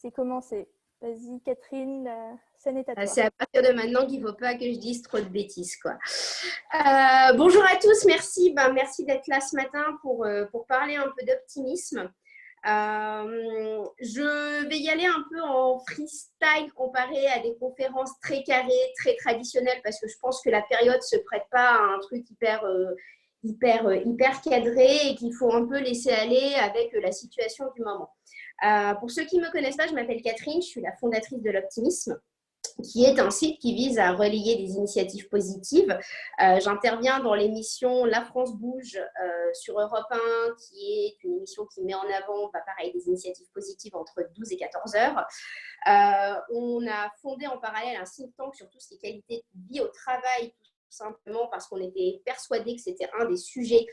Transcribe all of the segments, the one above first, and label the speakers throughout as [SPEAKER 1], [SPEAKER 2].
[SPEAKER 1] C'est commencé. Vas-y, Catherine, la scène est à toi.
[SPEAKER 2] C'est à partir de maintenant qu'il ne faut pas que je dise trop de bêtises, quoi. Bonjour à tous, merci. Merci d'être là ce matin pour parler un peu d'optimisme. Je vais y aller un peu en freestyle comparé à des conférences très carrées, très traditionnelles, parce que je pense que la période ne se prête pas à un truc hyper cadré et qu'il faut un peu laisser aller avec la situation du moment. Pour ceux qui ne me connaissent pas, je m'appelle Catherine, je suis la fondatrice de l'optimisme, qui est un site qui vise à relayer des initiatives positives. J'interviens dans l'émission La France bouge sur Europe 1, qui est une émission qui met en avant, pareil, des initiatives positives entre 12 et 14 heures. On a fondé en parallèle un think tank sur tout ce qui est qualité de vie au travail, tout simplement parce qu'on était persuadés que c'était un des sujets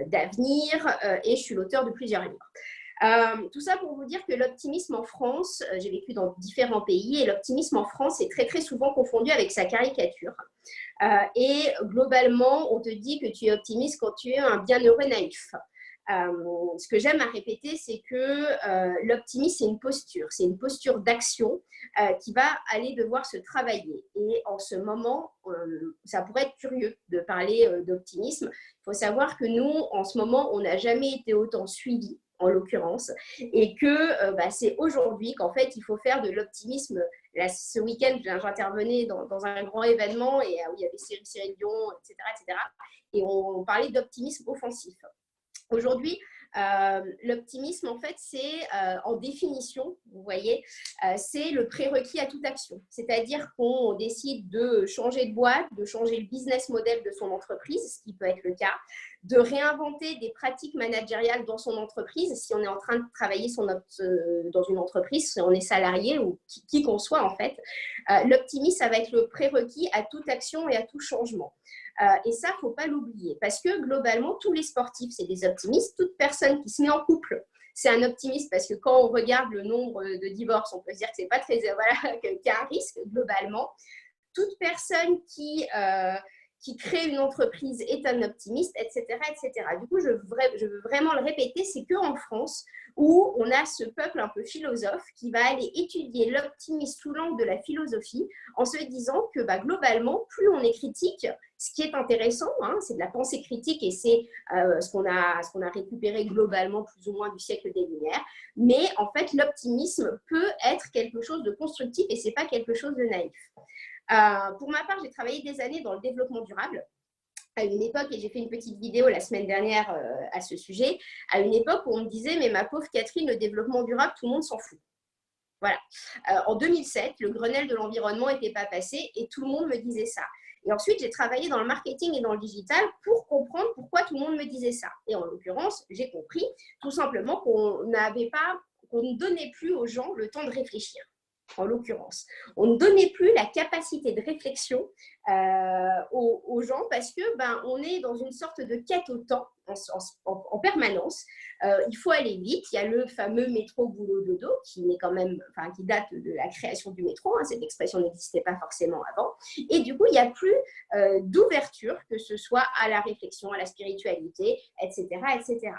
[SPEAKER 2] d'avenir, et je suis l'auteur de plusieurs livres. Tout ça pour vous dire que l'optimisme en France, j'ai vécu dans différents pays, et l'optimisme en France est très très souvent confondu avec sa caricature. Et globalement, on te dit que tu es optimiste quand tu es un bienheureux naïf. Ce que j'aime à répéter, c'est que l'optimisme, c'est une posture d'action qui va aller devoir se travailler. Et en ce moment, ça pourrait être curieux de parler d'optimisme. Il faut savoir que nous, en ce moment, on n'a jamais été autant suivis, en l'occurrence, et que c'est aujourd'hui qu'en fait, il faut faire de l'optimisme. Là, ce week-end, j'intervenais dans un grand événement et, où il y avait Cyril Dion, etc., et on parlait d'optimisme offensif. Aujourd'hui, l'optimisme, en fait, c'est en définition, vous voyez, c'est le prérequis à toute action. C'est-à-dire qu'on décide de changer de boîte, de changer le business model de son entreprise, ce qui peut être le cas, de réinventer des pratiques managériales dans son entreprise, si on est en train de travailler dans une entreprise, si on est salarié ou qui qu'on soit, en fait. L'optimisme, ça va être le prérequis à toute action et à tout changement. Et ça, il ne faut pas l'oublier, parce que globalement, tous les sportifs, c'est des optimistes. Toute personne qui se met en couple, c'est un optimiste, parce que quand on regarde le nombre de divorces, on peut se dire que ce n'est pas très, qu'il y a un risque globalement. Toute personne qui crée une entreprise est un optimiste, etc., etc. Du coup, je veux vraiment le répéter, c'est qu'en France, où on a ce peuple un peu philosophe qui va aller étudier l'optimisme sous l'angle de la philosophie, en se disant que globalement, plus on est critique, ce qui est intéressant, c'est de la pensée critique, et c'est ce qu'on a récupéré globalement plus ou moins du siècle des Lumières, mais en fait, l'optimisme peut être quelque chose de constructif et ce n'est pas quelque chose de naïf. Pour ma part, j'ai travaillé des années dans le développement durable à une époque, et j'ai fait une petite vidéo la semaine dernière à ce sujet, à une époque où on me disait « mais ma pauvre Catherine, le développement durable, tout le monde s'en fout ». Voilà. En 2007, le Grenelle de l'environnement n'était pas passé et tout le monde me disait ça. Et ensuite, j'ai travaillé dans le marketing et dans le digital pour comprendre pourquoi tout le monde me disait ça. Et en l'occurrence, j'ai compris tout simplement qu'on ne donnait plus aux gens le temps de réfléchir. En l'occurrence, on ne donnait plus la capacité de réflexion aux gens, parce que on est dans une sorte de quête au temps en permanence. Il faut aller vite. Il y a le fameux métro boulot dodo qui date de la création du métro. Cette expression n'existait pas forcément avant. Et du coup, il n'y a plus d'ouverture, que ce soit à la réflexion, à la spiritualité, etc., etc.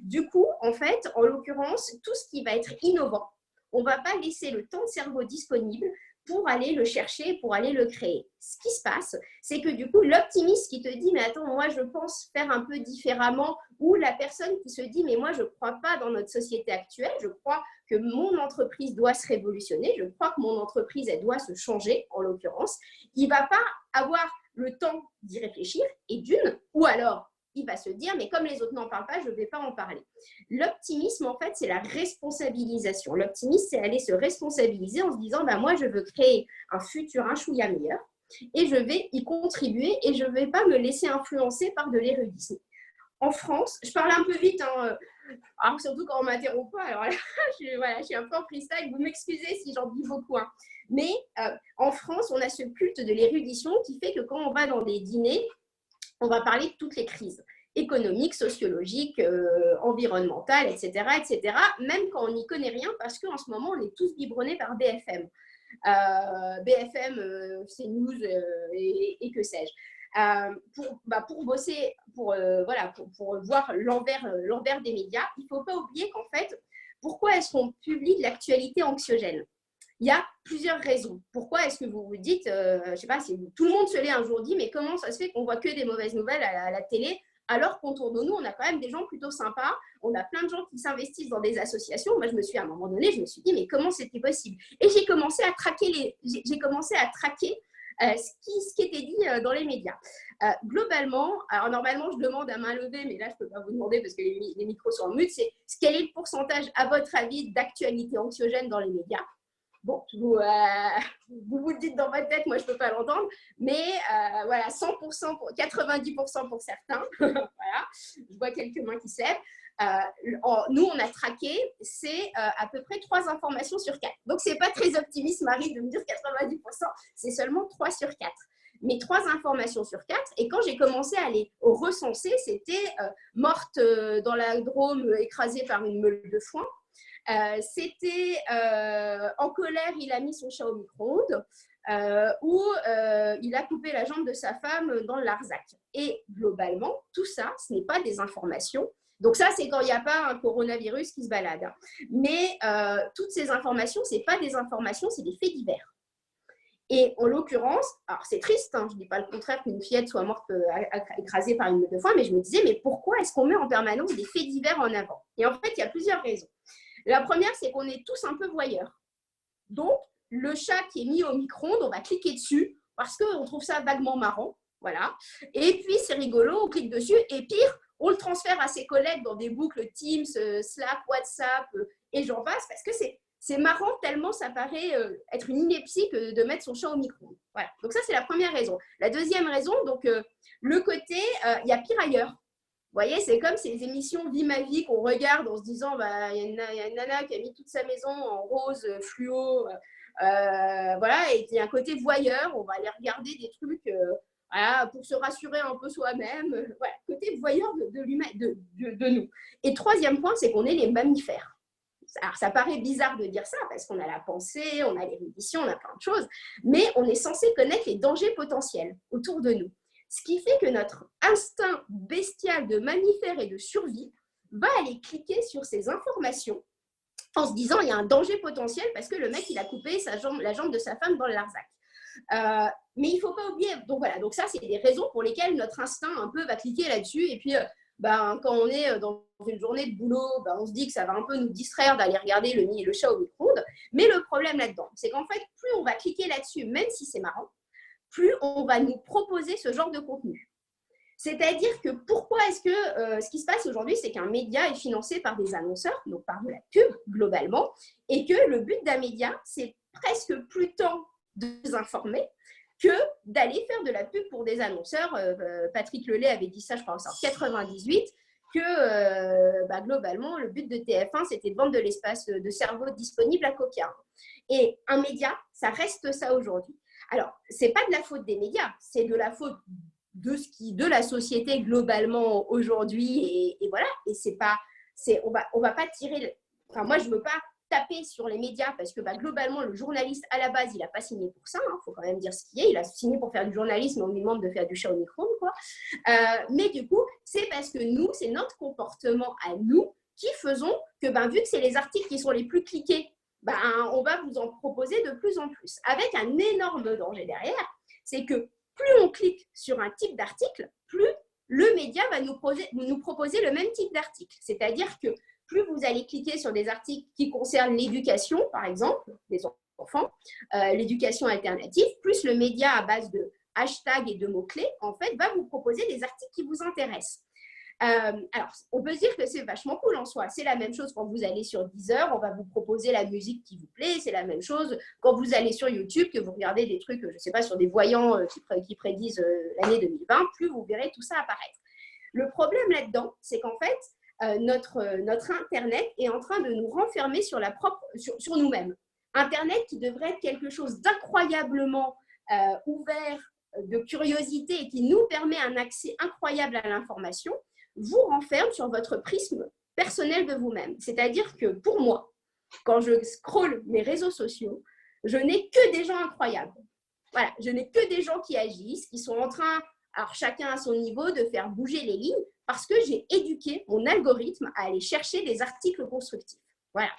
[SPEAKER 2] Du coup, en fait, en l'occurrence, tout ce qui va être innovant, on ne va pas laisser le temps de cerveau disponible pour aller le chercher, pour aller le créer. Ce qui se passe, c'est que du coup, l'optimiste qui te dit « mais attends, moi je pense faire un peu différemment », ou la personne qui se dit « mais moi je ne crois pas dans notre société actuelle, je crois que mon entreprise doit se révolutionner, je crois que mon entreprise elle doit se changer », en l'occurrence, il ne va pas avoir le temps d'y réfléchir, et ou alors il va se dire « mais comme les autres n'en parlent pas, je ne vais pas en parler ». L'optimisme, en fait, c'est la responsabilisation. L'optimisme, c'est aller se responsabiliser en se disant « moi, je veux créer un futur un chouïa meilleur et je vais y contribuer et je ne vais pas me laisser influencer par de l'érudisme ». En France, je parle un peu vite, alors surtout quand on ne m'interrompt pas, alors là, je suis un peu en freestyle, vous m'excusez si j'en dis beaucoup. Mais en France, on a ce culte de l'érudition qui fait que quand on va dans des dîners, on va parler de toutes les crises économiques, sociologiques, environnementales, etc., etc., même quand on n'y connaît rien, parce qu'en ce moment, on est tous biberonnés par BFM. BFM, CNews et que sais-je. Pour bosser, pour voir l'envers des médias, il ne faut pas oublier qu'en fait, Pourquoi est-ce qu'on publie de l'actualité anxiogène? Il y a plusieurs raisons. Pourquoi est-ce que vous vous dites, je ne sais pas, si tout le monde se l'est un jour dit, mais comment ça se fait qu'on voit que des mauvaises nouvelles à la télé, alors qu'autour de nous, on a quand même des gens plutôt sympas, on a plein de gens qui s'investissent dans des associations. Moi, à un moment donné, je me suis dit, mais comment c'était possible? Et j'ai commencé à traquer, ce qui était dit dans les médias. Globalement, alors normalement, je demande à main levée, mais là, je ne peux pas vous demander parce que les micros sont en mute, c'est quel est le pourcentage, à votre avis, d'actualité anxiogène dans les médias? Bon, vous le dites dans votre tête, moi je ne peux pas l'entendre, mais voilà, 100% pour 90% pour certains. Voilà, je vois quelques mains qui se lèvent. Nous, on a traqué, c'est à peu près 3 informations sur 4. Donc, ce n'est pas très optimiste, Marie, de me dire 90%, c'est seulement 3 sur 4. Mais 3 informations sur 4. Et quand j'ai commencé à les recenser, c'était morte dans la Drôme, écrasée par une meule de foin. C'était en colère, il a mis son chat au micro-ondes ou il a coupé la jambe de sa femme dans le Larzac. Et globalement, tout ça, ce n'est pas des informations. Donc ça, c'est quand il n'y a pas un coronavirus qui se balade. Mais toutes ces informations, ce n'est pas des informations, c'est des faits divers. Et en l'occurrence, alors c'est triste, hein, je ne dis pas le contraire qu'une fillette soit morte écrasée par une meule de foin, mais je me disais, mais pourquoi est-ce qu'on met en permanence des faits divers en avant? Et en fait, il y a plusieurs raisons. La première, c'est qu'on est tous un peu voyeurs. Donc, le chat qui est mis au micro-ondes, on va cliquer dessus parce qu'on trouve ça vaguement marrant. Voilà. Et puis, c'est rigolo, on clique dessus. Et pire, on le transfère à ses collègues dans des boucles Teams, Slack, WhatsApp et j'en passe parce que c'est marrant tellement ça paraît être une ineptie que de mettre son chat au micro-ondes. Voilà. Donc, ça, c'est la première raison. La deuxième raison, donc, le côté, il y a pire ailleurs. Vous voyez, c'est comme ces émissions Vie ma vie qu'on regarde en se disant, bah, y a une nana qui a mis toute sa maison en rose fluo, voilà, et il y a un côté voyeur, on va aller regarder des trucs voilà, pour se rassurer un peu soi-même, voilà, côté voyeur de nous. Et troisième point, c'est qu'on est les mammifères. Alors, ça paraît bizarre de dire ça parce qu'on a la pensée, on a l'érudition, on a plein de choses, mais on est censé connaître les dangers potentiels autour de nous. Ce qui fait que notre instinct bestial de mammifère et de survie va aller cliquer sur ces informations en se disant il y a un danger potentiel parce que le mec, il a coupé la jambe de sa femme dans le Larzac. Mais il ne faut pas oublier, donc voilà, donc ça, c'est des raisons pour lesquelles notre instinct un peu va cliquer là-dessus. Et puis, quand on est dans une journée de boulot, on se dit que ça va un peu nous distraire d'aller regarder le chat au micro-ondes. Mais le problème là-dedans, c'est qu'en fait, plus on va cliquer là-dessus, même si c'est marrant, plus on va nous proposer ce genre de contenu. C'est-à-dire que pourquoi est-ce que ce qui se passe aujourd'hui, c'est qu'un média est financé par des annonceurs, donc par de la pub globalement, et que le but d'un média, c'est presque plus tant de nous informer que d'aller faire de la pub pour des annonceurs. Patrick Lelay avait dit ça, je pense, en 98, que globalement, le but de TF1, c'était de vendre de l'espace de cerveau disponible à coquin. Et un média, ça reste ça aujourd'hui. Alors, ce n'est pas de la faute des médias, c'est de la faute de la société globalement aujourd'hui. Et voilà, et on va pas tirer. Enfin, moi, je ne veux pas taper sur les médias parce que globalement, le journaliste, à la base, il n'a pas signé pour ça. Il faut quand même dire ce qu'il est. Il a signé pour faire du journalisme, on lui demande de faire du chat au micro, quoi. Mais du coup, c'est parce que nous, c'est notre comportement à nous qui faisons que, vu que c'est les articles qui sont les plus cliqués, on va vous en proposer de plus en plus. Avec un énorme danger derrière, c'est que plus on clique sur un type d'article, plus le média va nous proposer le même type d'article. C'est-à-dire que plus vous allez cliquer sur des articles qui concernent l'éducation, par exemple, des enfants, l'éducation alternative, plus le média à base de hashtags et de mots-clés, en fait, va vous proposer des articles qui vous intéressent. Alors, on peut se dire que c'est vachement cool en soi. C'est la même chose quand vous allez sur Deezer, on va vous proposer la musique qui vous plaît. C'est la même chose quand vous allez sur YouTube, que vous regardez des trucs, je ne sais pas, sur des voyants qui prédisent l'année 2020, plus vous verrez tout ça apparaître. Le problème là-dedans, c'est qu'en fait, notre Internet est en train de nous renfermer sur nous-mêmes. Internet qui devrait être quelque chose d'incroyablement ouvert, de curiosité et qui nous permet un accès incroyable à l'information, vous renferme sur votre prisme personnel de vous-même. C'est-à-dire que pour moi, quand je scrolle mes réseaux sociaux, je n'ai que des gens incroyables. Voilà, je n'ai que des gens qui agissent, qui sont en train, alors chacun à son niveau, de faire bouger les lignes parce que j'ai éduqué mon algorithme à aller chercher des articles constructifs. Voilà.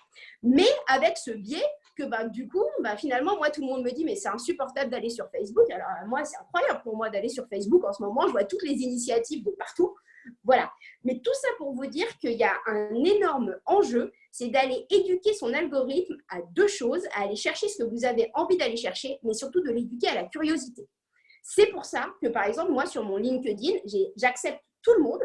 [SPEAKER 2] Mais avec ce biais que du coup, finalement, moi, tout le monde me dit, mais c'est insupportable d'aller sur Facebook. Alors, moi, c'est incroyable pour moi d'aller sur Facebook en ce moment. Je vois toutes les initiatives de partout. Voilà. Mais tout ça pour vous dire qu'il y a un énorme enjeu, c'est d'aller éduquer son algorithme à deux choses, à aller chercher ce que vous avez envie d'aller chercher, mais surtout de l'éduquer à la curiosité. C'est pour ça que, par exemple, moi, sur mon LinkedIn, j'accepte tout le monde,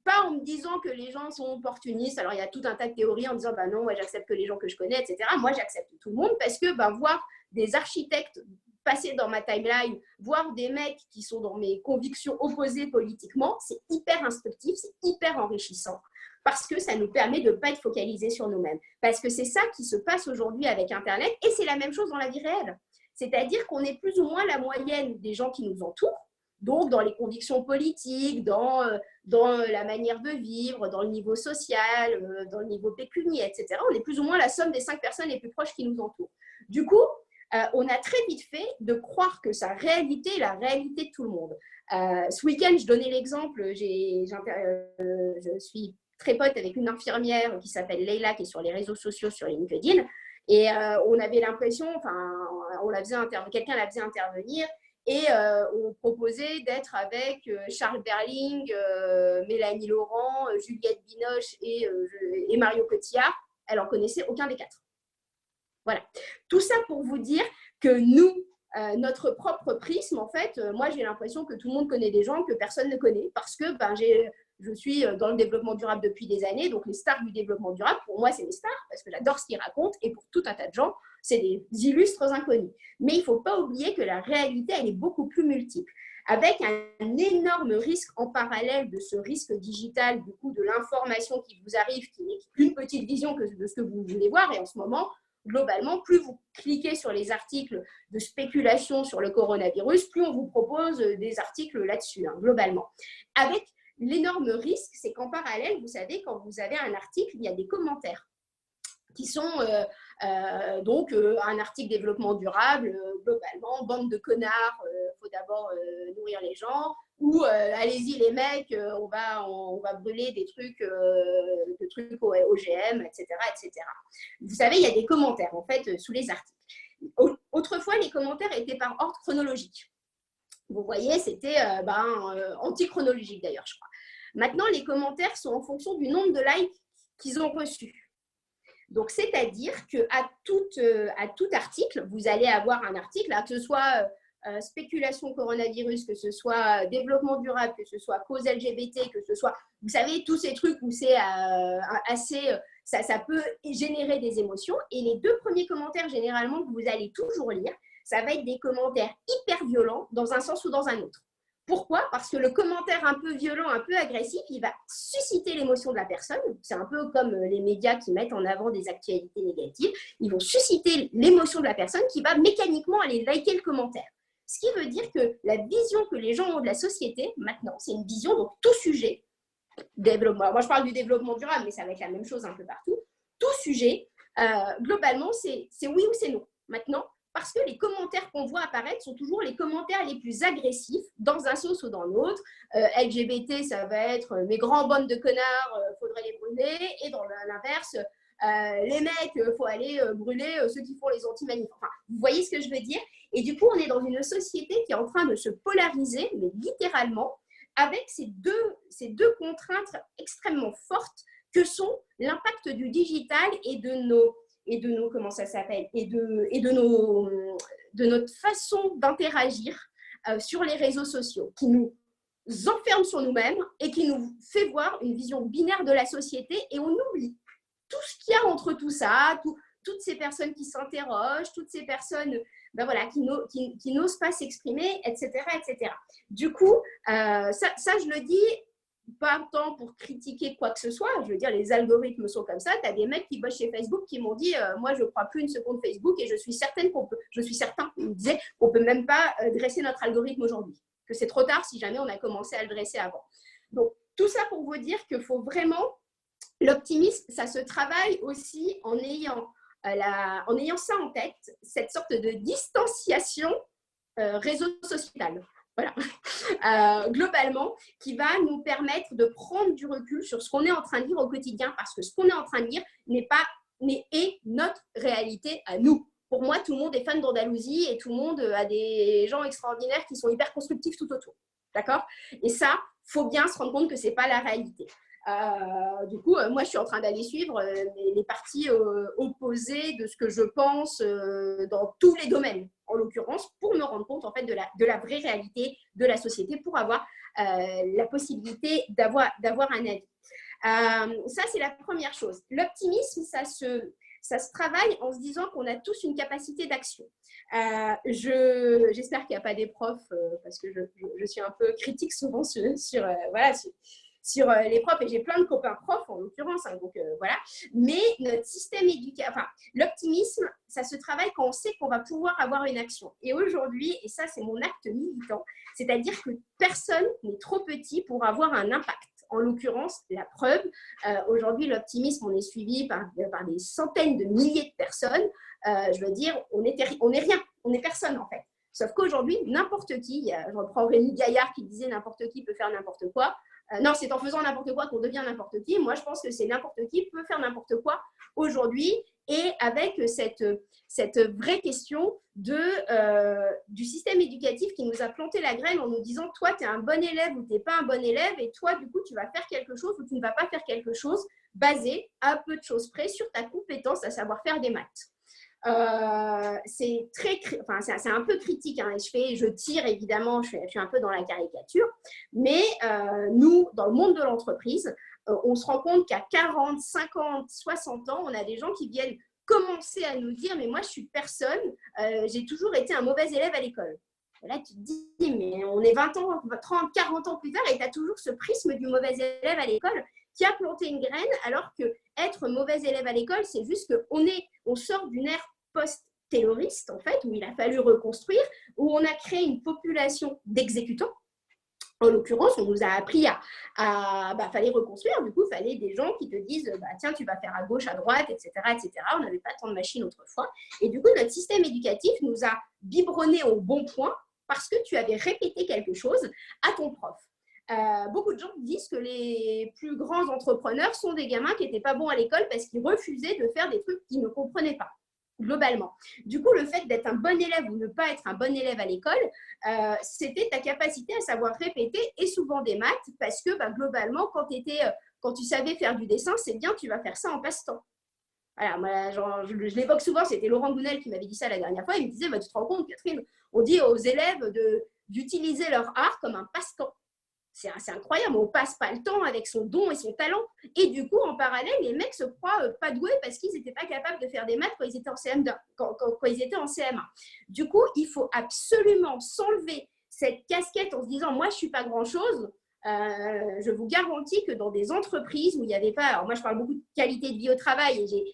[SPEAKER 2] pas en me disant que les gens sont opportunistes. Alors, il y a tout un tas de théories en disant, non, moi, j'accepte que les gens que je connais, etc. Moi, j'accepte tout le monde parce que voir des architectes passer dans ma timeline, voir des mecs qui sont dans mes convictions opposées politiquement, c'est hyper instructif, c'est hyper enrichissant parce que ça nous permet de ne pas être focalisés sur nous-mêmes. Parce que c'est ça qui se passe aujourd'hui avec Internet et c'est la même chose dans la vie réelle. C'est-à-dire qu'on est plus ou moins la moyenne des gens qui nous entourent, donc dans les convictions politiques, dans la manière de vivre, dans le niveau social, dans le niveau pécuniaire, etc. On est plus ou moins la somme des 5 personnes les plus proches qui nous entourent. Du coup, on a très vite fait de croire que sa réalité est la réalité de tout le monde. Ce week-end, je donnais l'exemple, je suis très pote avec une infirmière qui s'appelle Leila, qui est sur les réseaux sociaux, sur LinkedIn, et on avait l'impression, quelqu'un la faisait intervenir, et on proposait d'être avec Charles Berling, Mélanie Laurent, Juliette Binoche et Mario Cotillard. Elle n'en connaissait aucun des 4. Voilà. Tout ça pour vous dire que nous, notre propre prisme, en fait, moi, j'ai l'impression que tout le monde connaît des gens que personne ne connaît parce que je suis dans le développement durable depuis des années. Donc, les stars du développement durable, pour moi, c'est les stars parce que j'adore ce qu'ils racontent. Et pour tout un tas de gens, c'est des illustres inconnus. Mais il ne faut pas oublier que la réalité, elle est beaucoup plus multiple. Avec un énorme risque en parallèle de ce risque digital, du coup, de l'information qui vous arrive, qui n'est qu'une petite vision de ce que vous voulez voir. Et en ce moment, globalement, plus vous cliquez sur les articles de spéculation sur le coronavirus, plus on vous propose des articles là-dessus, globalement. Avec l'énorme risque, c'est qu'en parallèle, vous savez, quand vous avez un article, il y a des commentaires qui sont un article développement durable, globalement, bande de connards, faut d'abord nourrir les gens, ou allez-y les mecs, on va brûler des trucs OGM, etc., etc. Vous savez, il y a des commentaires, en fait, sous les articles. Autrefois, les commentaires étaient par ordre chronologique. Vous voyez, c'était anti-chronologique d'ailleurs, je crois. Maintenant, les commentaires sont en fonction du nombre de likes qu'ils ont reçus. Donc, c'est-à-dire qu'à tout article, vous allez avoir un article, là, que ce soit spéculation coronavirus, que ce soit développement durable, que ce soit cause LGBT, que ce soit, vous savez, tous ces trucs où c'est ça peut générer des émotions. Et les 2 premiers commentaires, généralement, que vous allez toujours lire, ça va être des commentaires hyper violents dans un sens ou dans un autre. Pourquoi? Parce que le commentaire un peu violent, un peu agressif, il va susciter l'émotion de la personne. C'est un peu comme les médias qui mettent en avant des actualités négatives. Ils vont susciter l'émotion de la personne qui va mécaniquement aller liker le commentaire. Ce qui veut dire que la vision que les gens ont de la société, maintenant, c'est une vision, donc tout sujet, développement. Moi, je parle du développement durable, mais ça va être la même chose un peu partout. Tout sujet, globalement, c'est oui ou c'est non. Maintenant, parce que les commentaires qu'on voit apparaître sont toujours les commentaires les plus agressifs, dans un sens ou dans l'autre. LGBT, ça va être mes grands bonnes de connards, faudrait les brûler. Et dans l'inverse, les mecs, il faut aller brûler ceux qui font les anti-manifs. Enfin, vous voyez ce que je veux dire? Et du coup, on est dans une société qui est en train de se polariser, mais littéralement, avec ces deux contraintes extrêmement fortes que sont l'impact du digital et de nos comment ça s'appelle, et de notre façon d'interagir sur les réseaux sociaux, qui nous enferme sur nous-mêmes et qui nous fait voir une vision binaire de la société, et on oublie tout ce qu'il y a entre tout ça, toutes ces personnes qui s'interrogent, toutes ces personnes qui n'osent pas s'exprimer, etc., etc. Du coup, ça, je le dis pas tant pour critiquer quoi que ce soit, je veux dire, les algorithmes sont comme ça. Tu as des mecs qui bossent chez Facebook qui m'ont dit moi, je ne crois plus une seconde Facebook et je suis certain, ils me disaient qu'on ne peut même pas dresser notre algorithme aujourd'hui, que c'est trop tard si jamais on a commencé à le dresser avant. Donc, tout ça pour vous dire qu'il faut vraiment, l'optimisme, ça se travaille aussi en ayant ça en tête, cette sorte de distanciation réseau social. Voilà. Globalement, qui va nous permettre de prendre du recul sur ce qu'on est en train de dire au quotidien, parce que ce qu'on est en train de dire n'est pas est notre réalité à nous. Pour moi, tout le monde est fan d'Andalousie et tout le monde a des gens extraordinaires qui sont hyper constructifs tout autour. D'accord? Et ça, il faut bien se rendre compte que ce n'est pas la réalité. Du coup, moi, je suis en train d'aller suivre les parties opposées de ce que je pense dans tous les domaines, en l'occurrence, pour me rendre compte en fait, de la vraie réalité de la société, pour avoir la possibilité d'avoir un avis. Ça, c'est la première chose. L'optimisme, ça se travaille en se disant qu'on a tous une capacité d'action. J'espère qu'il n'y a pas des profs, parce que je suis un peu critique souvent sur les profs, et j'ai plein de copains profs en l'occurrence, hein, donc voilà. Mais notre système éducatif, l'optimisme, ça se travaille quand on sait qu'on va pouvoir avoir une action. Et aujourd'hui, et ça c'est mon acte militant, c'est-à-dire que personne n'est trop petit pour avoir un impact. En l'occurrence, la preuve, aujourd'hui, l'optimisme, on est suivi par des centaines de milliers de personnes. Je veux dire, on est rien, on n'est personne en fait. Sauf qu'aujourd'hui, n'importe qui, je reprends Rémi Gaillard qui disait n'importe qui peut faire n'importe quoi. Non, c'est en faisant n'importe quoi qu'on devient n'importe qui. Moi, je pense que c'est n'importe qui peut faire n'importe quoi aujourd'hui, et avec cette vraie question du système éducatif qui nous a planté la graine en nous disant toi, tu es un bon élève ou tu n'es pas un bon élève, et toi, du coup, tu vas faire quelque chose ou tu ne vas pas faire quelque chose basé à peu de choses près sur ta compétence à savoir faire des maths. C'est un peu critique, hein, et je tire évidemment, je suis un peu dans la caricature, mais nous, dans le monde de l'entreprise, on se rend compte qu'à 40, 50, 60 ans, on a des gens qui viennent commencer à nous dire mais moi je suis personne, j'ai toujours été un mauvais élève à l'école. Et là tu te dis mais on est 20 ans, 30, 40 ans plus tard et tu as toujours ce prisme du mauvais élève à l'école qui a planté une graine, alors que être mauvais élève à l'école, c'est juste qu'on sort d'une ère post-tayloriste, en fait, où il a fallu reconstruire, où on a créé une population d'exécutants. En l'occurrence, on nous a appris fallait reconstruire, du coup, il fallait des gens qui te disent tiens, tu vas faire à gauche, à droite, etc. etc. On n'avait pas tant de machines autrefois. Et du coup, notre système éducatif nous a biberonnés au bon point parce que tu avais répété quelque chose à ton prof. Beaucoup de gens disent que les plus grands entrepreneurs sont des gamins qui n'étaient pas bons à l'école parce qu'ils refusaient de faire des trucs qu'ils ne comprenaient pas, globalement. Du coup, le fait d'être un bon élève ou ne pas être un bon élève à l'école, c'était ta capacité à savoir répéter, et souvent des maths, parce que globalement, quand tu savais faire du dessin, c'est bien, tu vas faire ça en passe-temps. Voilà, moi, je l'évoque souvent, c'était Laurent Gounel qui m'avait dit ça la dernière fois. Il me disait, tu te rends compte, Catherine, on dit aux élèves d'utiliser leur art comme un passe-temps. C'est incroyable, on ne passe pas le temps avec son don et son talent. Et du coup, en parallèle, les mecs se croient pas doués parce qu'ils n'étaient pas capables de faire des maths quand ils étaient en CM2, quand ils étaient en CM1. Du coup, il faut absolument s'enlever cette casquette en se disant, moi, je ne suis pas grand-chose. Je vous garantis que dans des entreprises où il n'y avait pas… Alors moi, je parle beaucoup de qualité de vie au travail et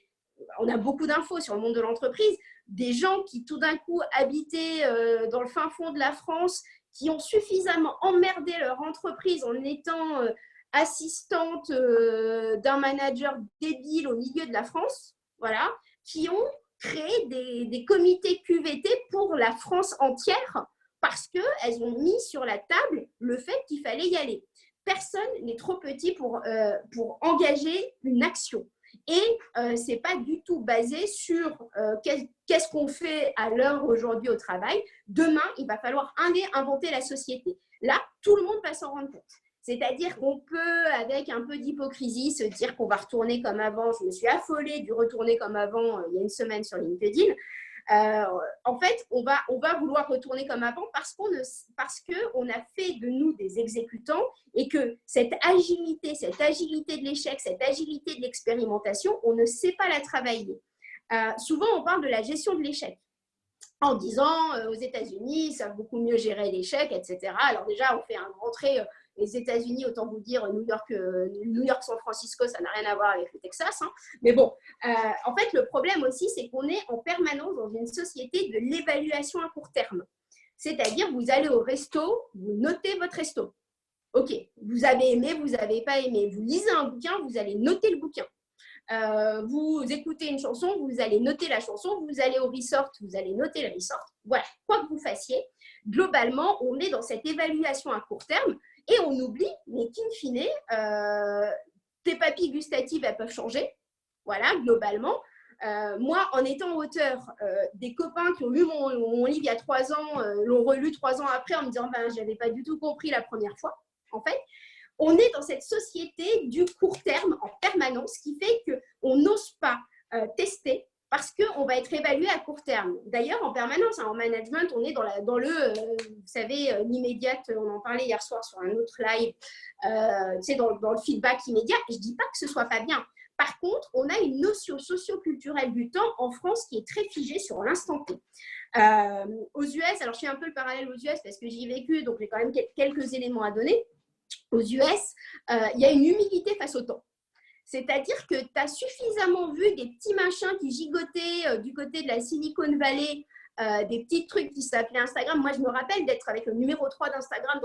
[SPEAKER 2] on a beaucoup d'infos sur le monde de l'entreprise. Des gens qui, tout d'un coup, habitaient dans le fin fond de la France, qui ont suffisamment emmerdé leur entreprise en étant assistante d'un manager débile au milieu de la France, voilà, qui ont créé des comités QVT pour la France entière parce qu'elles ont mis sur la table le fait qu'il fallait y aller. Personne n'est trop petit pour engager une action. Et ce n'est pas du tout basé sur qu'est-ce qu'on fait à l'heure aujourd'hui au travail. Demain, il va falloir inventer la société. Là, tout le monde va s'en rendre compte. C'est-à-dire qu'on peut, avec un peu d'hypocrisie, se dire qu'on va retourner comme avant. Je me suis affolée du retourner comme avant il y a une semaine sur LinkedIn. En fait, on va vouloir retourner comme avant parce qu'on a fait de nous des exécutants, et que cette agilité de l'échec, cette agilité de l'expérimentation, on ne sait pas la travailler. Souvent, on parle de la gestion de l'échec en disant aux États-Unis, ils savent beaucoup mieux gérer l'échec, etc. Alors déjà, on fait un grand trait. Les États-Unis, autant vous dire, New York, San Francisco, ça n'a rien à voir avec le Texas. Hein. Mais bon, en fait, le problème aussi, c'est qu'on est en permanence dans une société de l'évaluation à court terme. C'est-à-dire, vous allez au resto, vous notez votre resto. OK, vous avez aimé, vous n'avez pas aimé. Vous lisez un bouquin, vous allez noter le bouquin. Vous écoutez une chanson, vous allez noter la chanson. Vous allez au resort, vous allez noter le resort. Voilà, quoi que vous fassiez, globalement, on est dans cette évaluation à court terme. Et on oublie, mais qu'in fine, tes papilles gustatives, elles peuvent changer. Voilà, globalement. Moi, en étant auteur, des copains qui ont lu mon livre il y a 3 ans, l'ont relu 3 ans après en me disant je n'avais pas du tout compris la première fois. En fait, on est dans cette société du court terme en permanence qui fait qu'on n'ose pas tester parce qu'on va être évalué à court terme. D'ailleurs, en permanence, en management, on est dans le, vous savez, l'immédiate, on en parlait hier soir sur un autre live, dans le feedback immédiat. Je ne dis pas que ce soit pas bien. Par contre, on a une notion socio-culturelle du temps en France qui est très figée sur l'instant T. Aux US, alors je fais un peu le parallèle aux US parce que j'y ai vécu, donc j'ai quand même quelques éléments à donner. Aux US, il y a une humilité face au temps. C'est-à-dire que tu as suffisamment vu des petits machins qui gigotaient du côté de la Silicon Valley, des petits trucs qui s'appelaient Instagram. Moi, je me rappelle d'être avec le numéro 3 d'Instagram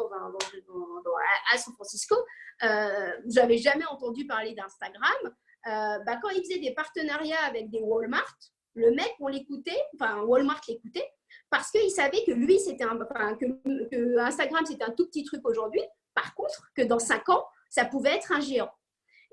[SPEAKER 2] à San Francisco. Je n'avais jamais entendu parler d'Instagram. Quand ils faisaient des partenariats avec des Walmart, le mec, on l'écoutait, enfin Walmart l'écoutait, parce qu'il savait que lui, que Instagram, c'était un tout petit truc aujourd'hui. Par contre, que dans 5 ans, ça pouvait être un géant.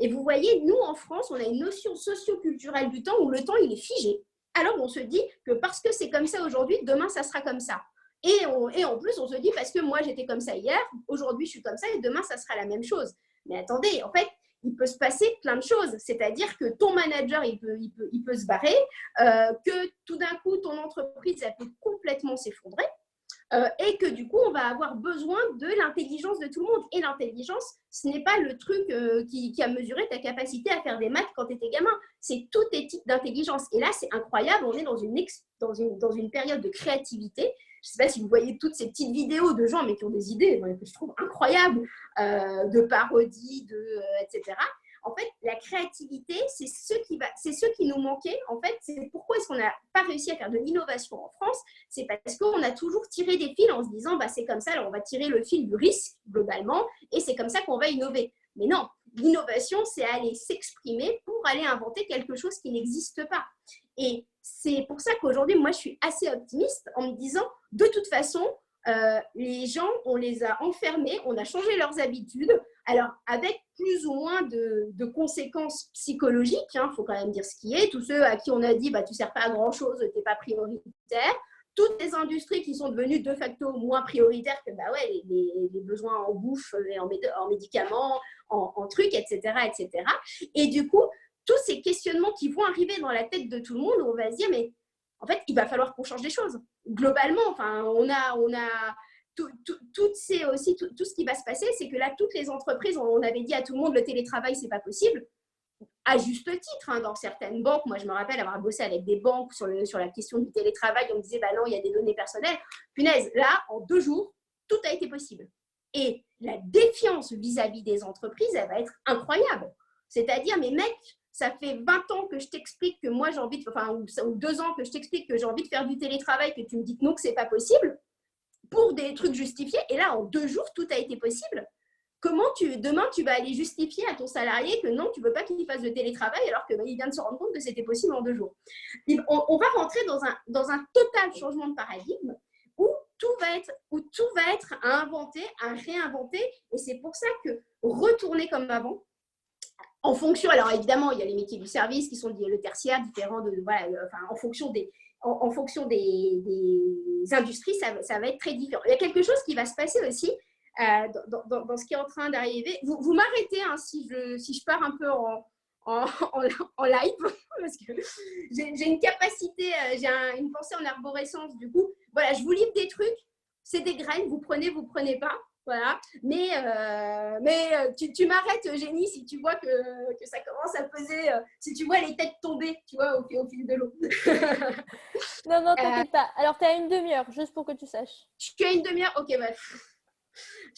[SPEAKER 2] Et vous voyez, nous, en France, on a une notion socio-culturelle du temps où le temps, il est figé. Alors, on se dit que parce que c'est comme ça aujourd'hui, demain, ça sera comme ça. Et en plus, on se dit parce que moi, j'étais comme ça hier, aujourd'hui, je suis comme ça et demain, ça sera la même chose. Mais attendez, en fait, il peut se passer plein de choses. C'est-à-dire que ton manager, il peut se barrer, que tout d'un coup, ton entreprise, elle peut complètement s'effondrer. Et que du coup, on va avoir besoin de l'intelligence de tout le monde. Et l'intelligence, ce n'est pas le truc qui a mesuré ta capacité à faire des maths quand tu étais gamin. C'est tous tes types d'intelligence. Et là, c'est incroyable. On est dans une période de créativité. Je ne sais pas si vous voyez toutes ces petites vidéos de gens mais qui ont des idées que je trouve incroyables, de parodies, etc. En fait, la créativité, c'est ce qui nous manquait. En fait, c'est pourquoi est-ce qu'on n'a pas réussi à faire de l'innovation en France. C'est parce qu'on a toujours tiré des fils en se disant c'est comme ça, alors on va tirer le fil du risque globalement et c'est comme ça qu'on va innover. Mais non, l'innovation, c'est aller s'exprimer pour aller inventer quelque chose qui n'existe pas. Et c'est pour ça qu'aujourd'hui, moi, je suis assez optimiste en me disant, de toute façon, les gens, on les a enfermés, on a changé leurs habitudes. Alors, avec plus ou moins de conséquences psychologiques, il faut quand même dire ce qui est. Tous ceux à qui on a dit, tu ne sers pas à grand-chose, tu n'es pas prioritaire. Toutes les industries qui sont devenues de facto moins prioritaires que les besoins en bouffe, en médicaments, en trucs, etc., etc. Et du coup, tous ces questionnements qui vont arriver dans la tête de tout le monde, on va se dire, mais en fait, il va falloir qu'on change des choses. Globalement, on a tout ce qui va se passer, c'est que là, toutes les entreprises, on avait dit à tout le monde, le télétravail, c'est pas possible. À juste titre, dans certaines banques, moi je me rappelle avoir bossé avec des banques sur la question du télétravail, on me disait, non, il y a des données personnelles. Punaise, là, en 2 jours, tout a été possible. Et la défiance vis-à-vis des entreprises, elle va être incroyable. C'est-à-dire, mais mec, ça fait 20 ans que je t'explique que moi j'ai envie ou 2 ans que je t'explique que j'ai envie de faire du télétravail, que tu me dis que non, que c'est pas possible, pour des trucs justifiés. Et là, en 2 jours, tout a été possible. Comment demain, tu vas aller justifier à ton salarié que non, tu ne veux pas qu'il fasse de télétravail alors qu'il vient de se rendre compte que c'était possible en 2 jours. On va rentrer dans un total changement de paradigme où tout va être à inventer, à réinventer. Et c'est pour ça que retourner comme avant, en fonction, alors évidemment, il y a les métiers du service qui sont le tertiaire, différents en fonction des industries, ça va être très différent. Il y a quelque chose qui va se passer aussi dans ce qui est en train d'arriver. Vous m'arrêtez si je pars un peu en live, parce que j'ai une capacité, j'ai une pensée en arborescence, du coup. Voilà, je vous livre des trucs, c'est des graines, vous prenez pas. Voilà. Mais tu m'arrêtes, Eugénie, si tu vois que ça commence à peser, si tu vois les têtes tomber, tu vois, au fil de l'eau.
[SPEAKER 1] Non, t'inquiète pas. Alors, tu as une demi-heure, juste pour que tu saches.
[SPEAKER 2] Je suis à une demi-heure, ok,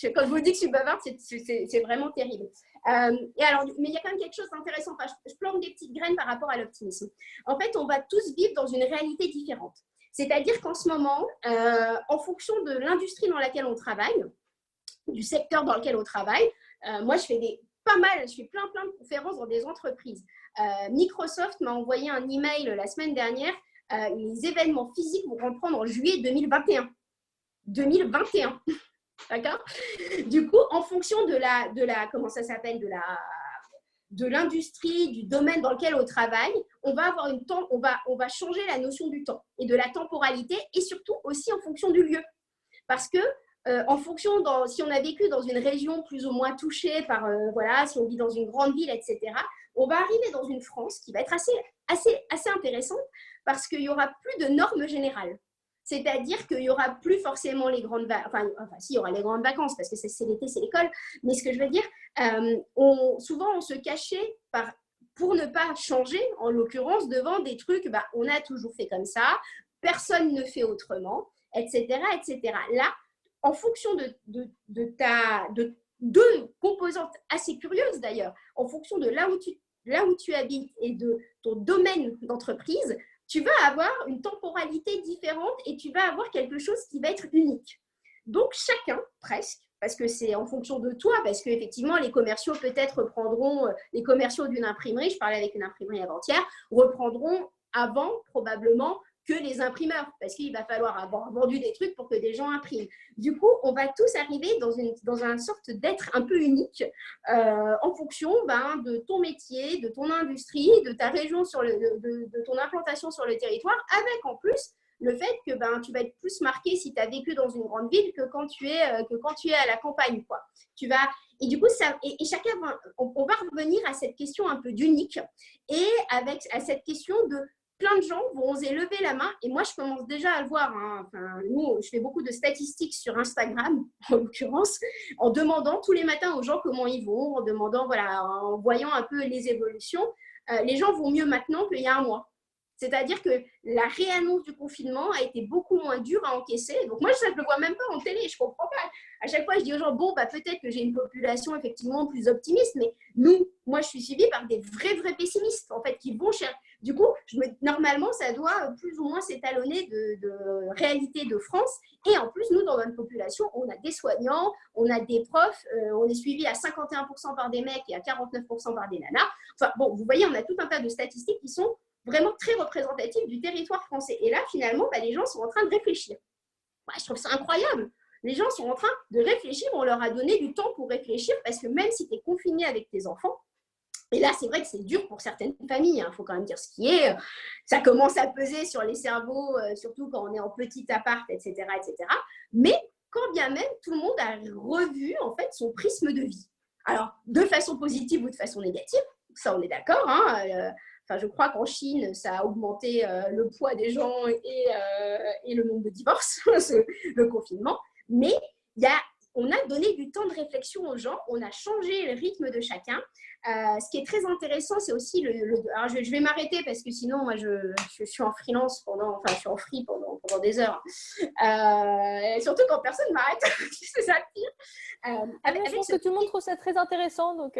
[SPEAKER 2] quand je vous dis que je suis bavarde, c'est vraiment terrible. Et alors, mais il y a quand même quelque chose d'intéressant. Je plante des petites graines par rapport à l'optimisme. En fait, on va tous vivre dans une réalité différente. C'est-à-dire qu'en ce moment, en fonction de l'industrie dans laquelle on travaille, du secteur dans lequel on travaille. Moi, je fais plein de conférences dans des entreprises. Microsoft m'a envoyé un email la semaine dernière. Les événements physiques vont reprendre en juillet 2021. 2021. D'accord ? Du coup, en fonction de la comment ça s'appelle, de l'industrie, du domaine dans lequel on travaille, on va avoir on va changer la notion du temps et de la temporalité, et surtout aussi en fonction du lieu. Parce que en fonction, si on a vécu dans une région plus ou moins touchée par, voilà, si on vit dans une grande ville, etc., on va arriver dans une France qui va être assez intéressante parce qu'il n'y aura plus de normes générales. C'est-à-dire qu'il n'y aura plus forcément les grandes vacances, enfin, si, il y aura les grandes vacances parce que c'est l'été, c'est l'école, mais ce que je veux dire, souvent on se cachait pour ne pas changer, en l'occurrence, devant des trucs, bah, on a toujours fait comme ça, personne ne fait autrement, etc., etc. Là, en fonction de deux composantes assez curieuses d'ailleurs, en fonction de là où tu habites et de ton domaine d'entreprise, tu vas avoir une temporalité différente et tu vas avoir quelque chose qui va être unique. Donc chacun, presque, parce que c'est en fonction de toi, parce qu'effectivement, les commerciaux peut-être reprendront, les commerciaux d'une imprimerie, je parlais avec une imprimerie avant-hier, reprendront avant probablement que les imprimeurs, parce qu'il va falloir avoir vendu des trucs pour que des gens impriment. Du coup, on va tous arriver dans une sorte d'être un peu unique en fonction de ton métier, de ton industrie, de ta région, de ton implantation sur le territoire, avec en plus le fait que tu vas être plus marqué si tu as vécu dans une grande ville que quand tu es à la campagne, quoi. Et du coup, chacun on va revenir à cette question un peu d'unique et à cette question de plein de gens vont oser lever la main, et moi je commence déjà à le voir, hein. Enfin, je fais beaucoup de statistiques sur Instagram en l'occurrence, en demandant tous les matins aux gens comment ils vont, en demandant, voilà, en voyant un peu les évolutions. Les gens vont mieux maintenant qu'il y a un mois. C'est-à-dire que la réannonce du confinement a été beaucoup moins dure à encaisser. Donc moi, je ne le vois même pas en télé, je ne comprends pas. À chaque fois, je dis aux gens, bon, peut-être que j'ai une population effectivement plus optimiste, mais moi, je suis suivie par des vrais pessimistes, en fait, qui vont chercher. Du coup, normalement, ça doit plus ou moins s'étalonner de réalité de France. Et en plus, nous, dans notre population, on a des soignants, on a des profs, on est suivi à 51% par des mecs et à 49% par des nanas. Enfin, bon, vous voyez, on a tout un tas de statistiques qui sont vraiment très représentatif du territoire français. Et là, finalement, les gens sont en train de réfléchir. Je trouve ça incroyable. Les gens sont en train de réfléchir, on leur a donné du temps pour réfléchir, parce que même si tu es confiné avec tes enfants, et là, c'est vrai que c'est dur pour certaines familles, il faut quand même dire ce qui est. Ça commence à peser sur les cerveaux, surtout quand on est en petit appart, etc., etc. Mais quand bien même, tout le monde a revu en fait son prisme de vie. Alors, de façon positive ou de façon négative, ça on est d'accord, hein. Je crois qu'en Chine, ça a augmenté le poids des gens et le nombre de divorces, le confinement. Mais on a donné du temps de réflexion aux gens, on a changé le rythme de chacun. Ce qui est très intéressant, c'est aussi alors je vais m'arrêter parce que sinon, moi, je suis en freelance je suis en free pendant des heures. Surtout quand personne ne m'arrête, c'est ça le pire.
[SPEAKER 1] Je pense que tout le monde trouve ça très intéressant, donc...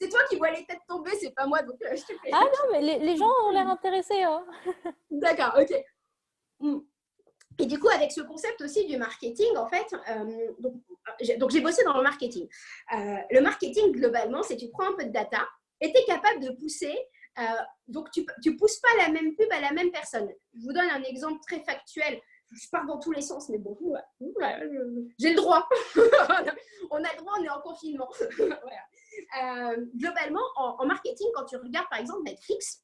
[SPEAKER 2] C'est toi qui vois les têtes tomber, c'est pas moi, donc je te fais.
[SPEAKER 1] Ah non, mais les gens ont l'air intéressés. Hein.
[SPEAKER 2] D'accord, ok. Et du coup, avec ce concept aussi du marketing, en fait, donc j'ai bossé dans le marketing. Le marketing, globalement, c'est tu prends un peu de data et tu es capable de pousser. Donc, tu ne pousses pas la même pub à la même personne. Je vous donne un exemple très factuel. Je pars dans tous les sens, mais bon, j'ai le droit. On a le droit, on est en confinement. Voilà. Globalement, en marketing, quand tu regardes par exemple Netflix,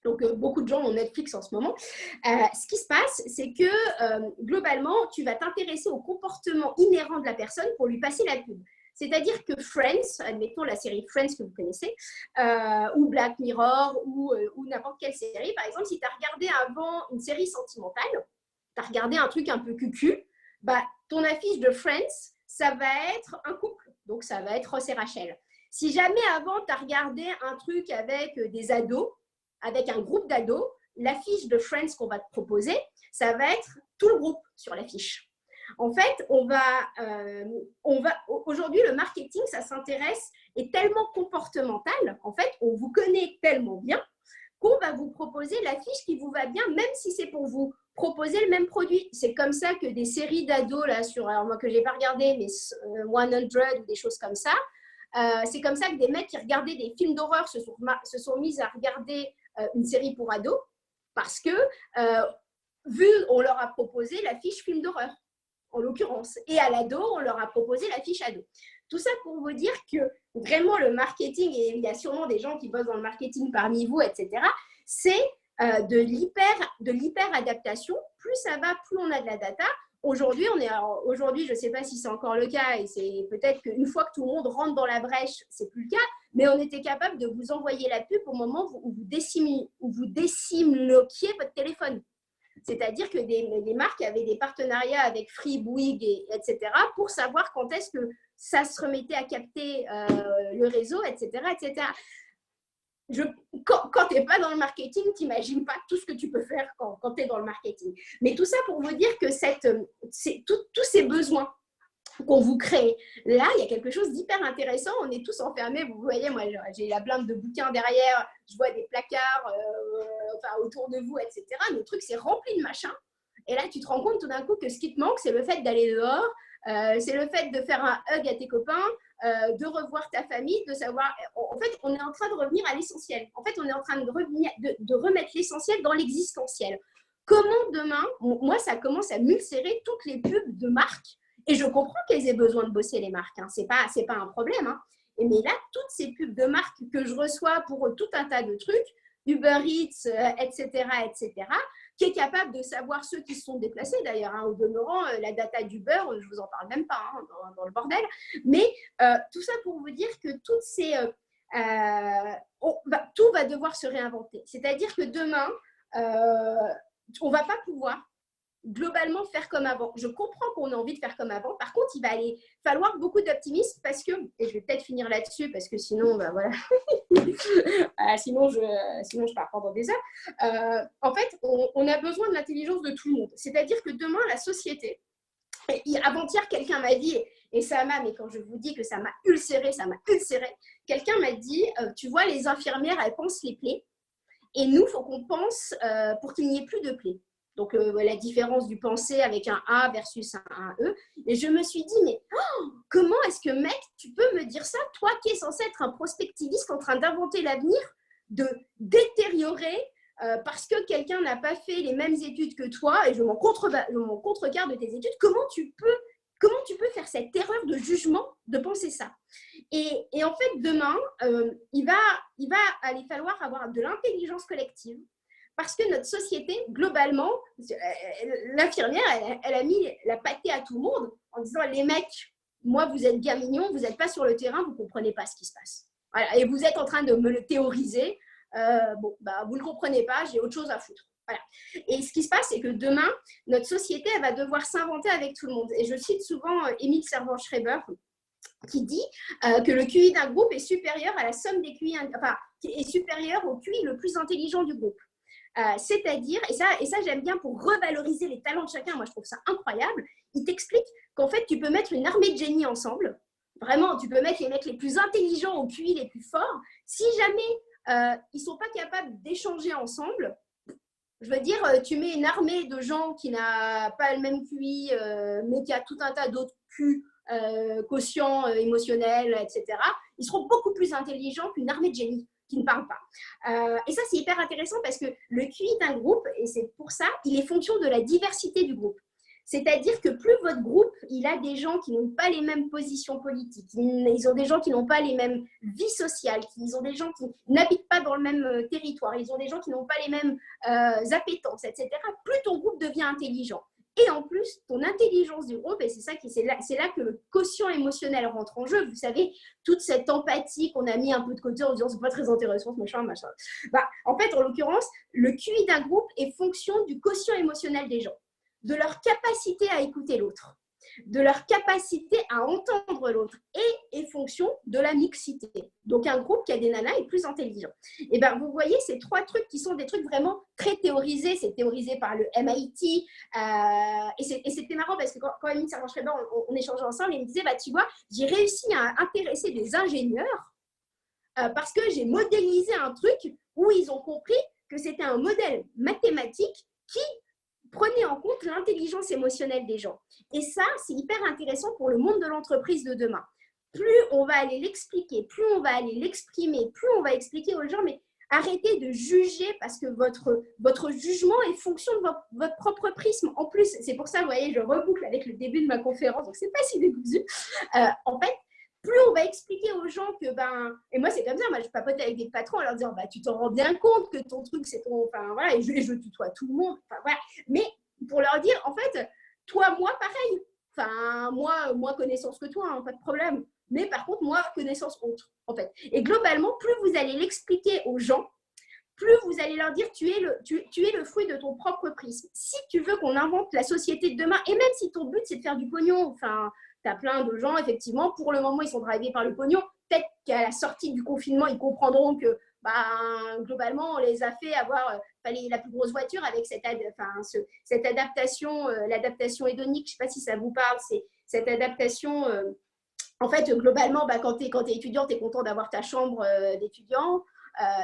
[SPEAKER 2] donc beaucoup de gens ont Netflix en ce moment, ce qui se passe, c'est que globalement, tu vas t'intéresser au comportement inhérent de la personne pour lui passer la pub. C'est-à-dire que Friends, admettons la série Friends que vous connaissez, ou Black Mirror, ou n'importe quelle série, par exemple, si tu as regardé avant une série sentimentale, tu as regardé un truc un peu cucu, ton affiche de Friends, ça va être un couple, donc ça va être Ross et Rachel. Si jamais avant, tu as regardé un truc avec des ados, avec un groupe d'ados, l'affiche de Friends qu'on va te proposer, ça va être tout le groupe sur l'affiche. En fait, aujourd'hui, le marketing, ça s'intéresse, est tellement comportemental, en fait, on vous connaît tellement bien qu'on va vous proposer l'affiche qui vous va bien, même si c'est pour vous proposer le même produit. C'est comme ça que des séries d'ados, là, alors moi que je n'ai pas regardé, mais 100 ou des choses comme ça, c'est comme ça que des mecs qui regardaient des films d'horreur se sont mis à regarder une série pour ados, parce que, on leur a proposé la fiche film d'horreur, en l'occurrence. Et à l'ado, on leur a proposé la fiche ado. Tout ça pour vous dire que vraiment le marketing, et il y a sûrement des gens qui bossent dans le marketing parmi vous, etc., c'est de l'hyper-adaptation. Plus ça va, plus on a de la data. Aujourd'hui, je ne sais pas si c'est encore le cas, et c'est peut-être qu'une fois que tout le monde rentre dans la brèche, c'est plus le cas, mais on était capable de vous envoyer la pub au moment où vous décimloquiez votre téléphone. C'est-à-dire que des marques avaient des partenariats avec Free, Bouygues, etc., pour savoir quand est-ce que ça se remettait à capter le réseau, etc., etc. Quand tu n'es pas dans le marketing, tu n'imagines pas tout ce que tu peux faire quand tu es dans le marketing. Mais tout ça pour vous dire que tous ces besoins qu'on vous crée, là, il y a quelque chose d'hyper intéressant. On est tous enfermés. Vous voyez, moi, j'ai la blinde de bouquins derrière. Je vois des placards autour de vous, etc. Le truc, c'est rempli de machins. Et là, tu te rends compte tout d'un coup que ce qui te manque, c'est le fait d'aller dehors, c'est le fait de faire un hug à tes copains, de revoir ta famille, de savoir… En fait, on est en train de revenir à l'essentiel. En fait, on est en train de remettre l'essentiel dans l'existentiel. Comment demain, moi, ça commence à m'ulcérer toutes les pubs de marques. Et je comprends qu'elles aient besoin de bosser les marques. Hein. C'est pas un problème. Hein. Mais là, toutes ces pubs de marques que je reçois pour tout un tas de trucs, Uber Eats, etc., qui est capable de savoir ceux qui se sont déplacés d'ailleurs. Hein, au demeurant, la data d'Uber, je ne vous en parle même pas dans le bordel. Mais tout ça pour vous dire que toutes ces… tout va devoir se réinventer. C'est-à-dire que demain, on ne va pas pouvoir globalement faire comme avant. Je comprends qu'on a envie de faire comme avant. Par contre, il va aller falloir beaucoup d'optimisme parce que, et je vais peut-être finir là-dessus parce que sinon, voilà, sinon je pars pendant des heures. En fait, on a besoin de l'intelligence de tout le monde. C'est-à-dire que demain, la société, avant-hier, quelqu'un m'a dit, et ça m'a, mais quand je vous dis que ça m'a ulcéré, quelqu'un m'a dit, tu vois, les infirmières, elles pensent les plaies, et nous, il faut qu'on pense pour qu'il n'y ait plus de plaies. Donc, la différence du penser avec un A versus un E. Et je me suis dit, mais comment est-ce que, mec, tu peux me dire ça, toi qui es censé être un prospectiviste en train d'inventer l'avenir, de détériorer parce que quelqu'un n'a pas fait les mêmes études que toi, et je m'en contrecarre de tes études, comment tu peux faire cette erreur de jugement de penser ça? Et en fait, demain, il va aller falloir avoir de l'intelligence collective. Parce que notre société, globalement, l'infirmière, elle a mis la pâtée à tout le monde en disant, les mecs, moi, vous êtes bien mignons, vous n'êtes pas sur le terrain, vous ne comprenez pas ce qui se passe. Voilà. Et vous êtes en train de me le théoriser. Vous ne le comprenez pas, j'ai autre chose à foutre. Voilà. Et ce qui se passe, c'est que demain, notre société, elle va devoir s'inventer avec tout le monde. Et je cite souvent Émile Servan-Schreiber, qui dit que le QI d'un groupe est supérieur à la somme des QI, est supérieur au QI le plus intelligent du groupe. C'est-à-dire, et ça j'aime bien pour revaloriser les talents de chacun, moi je trouve ça incroyable, il t'explique qu'en fait tu peux mettre une armée de génies ensemble, vraiment tu peux mettre les mecs les plus intelligents au QI les plus forts, si jamais ils ne sont pas capables d'échanger ensemble, je veux dire, tu mets une armée de gens qui n'a pas le même QI, mais qui a tout un tas d'autres QI, quotient émotionnel, etc., ils seront beaucoup plus intelligents qu'une armée de génies qui ne parlent pas. Et ça, c'est hyper intéressant parce que le QI d'un groupe, et c'est pour ça, il est fonction de la diversité du groupe. C'est-à-dire que plus votre groupe, il a des gens qui n'ont pas les mêmes positions politiques, ils ont des gens qui n'ont pas les mêmes vies sociales, ils ont des gens qui n'habitent pas dans le même territoire, ils ont des gens qui n'ont pas les mêmes appétences, etc., plus ton groupe devient intelligent. Et en plus, ton intelligence du groupe, et c'est là que le quotient émotionnel rentre en jeu. Vous savez, toute cette empathie qu'on a mis un peu de côté en disant c'est pas très intéressant ce machin. En fait, en l'occurrence, le QI d'un groupe est fonction du quotient émotionnel des gens, de leur capacité à écouter l'autre, de leur capacité à entendre l'autre et fonction de la mixité. Donc, un groupe qui a des nanas est plus intelligent. Et bien, vous voyez, ces trois trucs qui sont des trucs vraiment très théorisés. C'est théorisé par le MIT. Et c'était marrant parce que quand Émile Servan-Schreiber, on échangeait ensemble, il me disait, bah, tu vois, j'ai réussi à intéresser des ingénieurs parce que j'ai modélisé un truc où ils ont compris que c'était un modèle mathématique qui prenez en compte l'intelligence émotionnelle des gens. Et ça, c'est hyper intéressant pour le monde de l'entreprise de demain. Plus on va aller l'expliquer, plus on va aller l'exprimer, plus on va expliquer aux gens, mais arrêtez de juger parce que votre jugement est fonction de votre propre prisme. En plus, c'est pour ça, vous voyez, je reboucle avec le début de ma conférence, donc c'est pas si décousu. En fait, plus on va expliquer aux gens que, et moi c'est comme ça, moi je papote avec des patrons en leur disant, tu t'en rends bien compte que ton truc c'est ton, voilà, et je tutoie tout le monde, voilà. Mais pour leur dire, en fait, toi, moi, pareil, moi connaissance que toi, hein, pas de problème, mais par contre, moi, connaissance autre, en fait. Et globalement, plus vous allez l'expliquer aux gens, plus vous allez leur dire tu es le fruit de ton propre prisme. Si tu veux qu'on invente la société de demain, et même si ton but c'est de faire du pognon, tu as plein de gens, effectivement, pour le moment, ils sont drivés par le pognon. Peut-être qu'à la sortie du confinement, ils comprendront que globalement, on les a fait avoir la plus grosse voiture avec cette adaptation, l'adaptation hédonique. Je ne sais pas si ça vous parle, c'est cette adaptation. En fait, globalement, quand tu es étudiant, tu es content d'avoir ta chambre d'étudiant.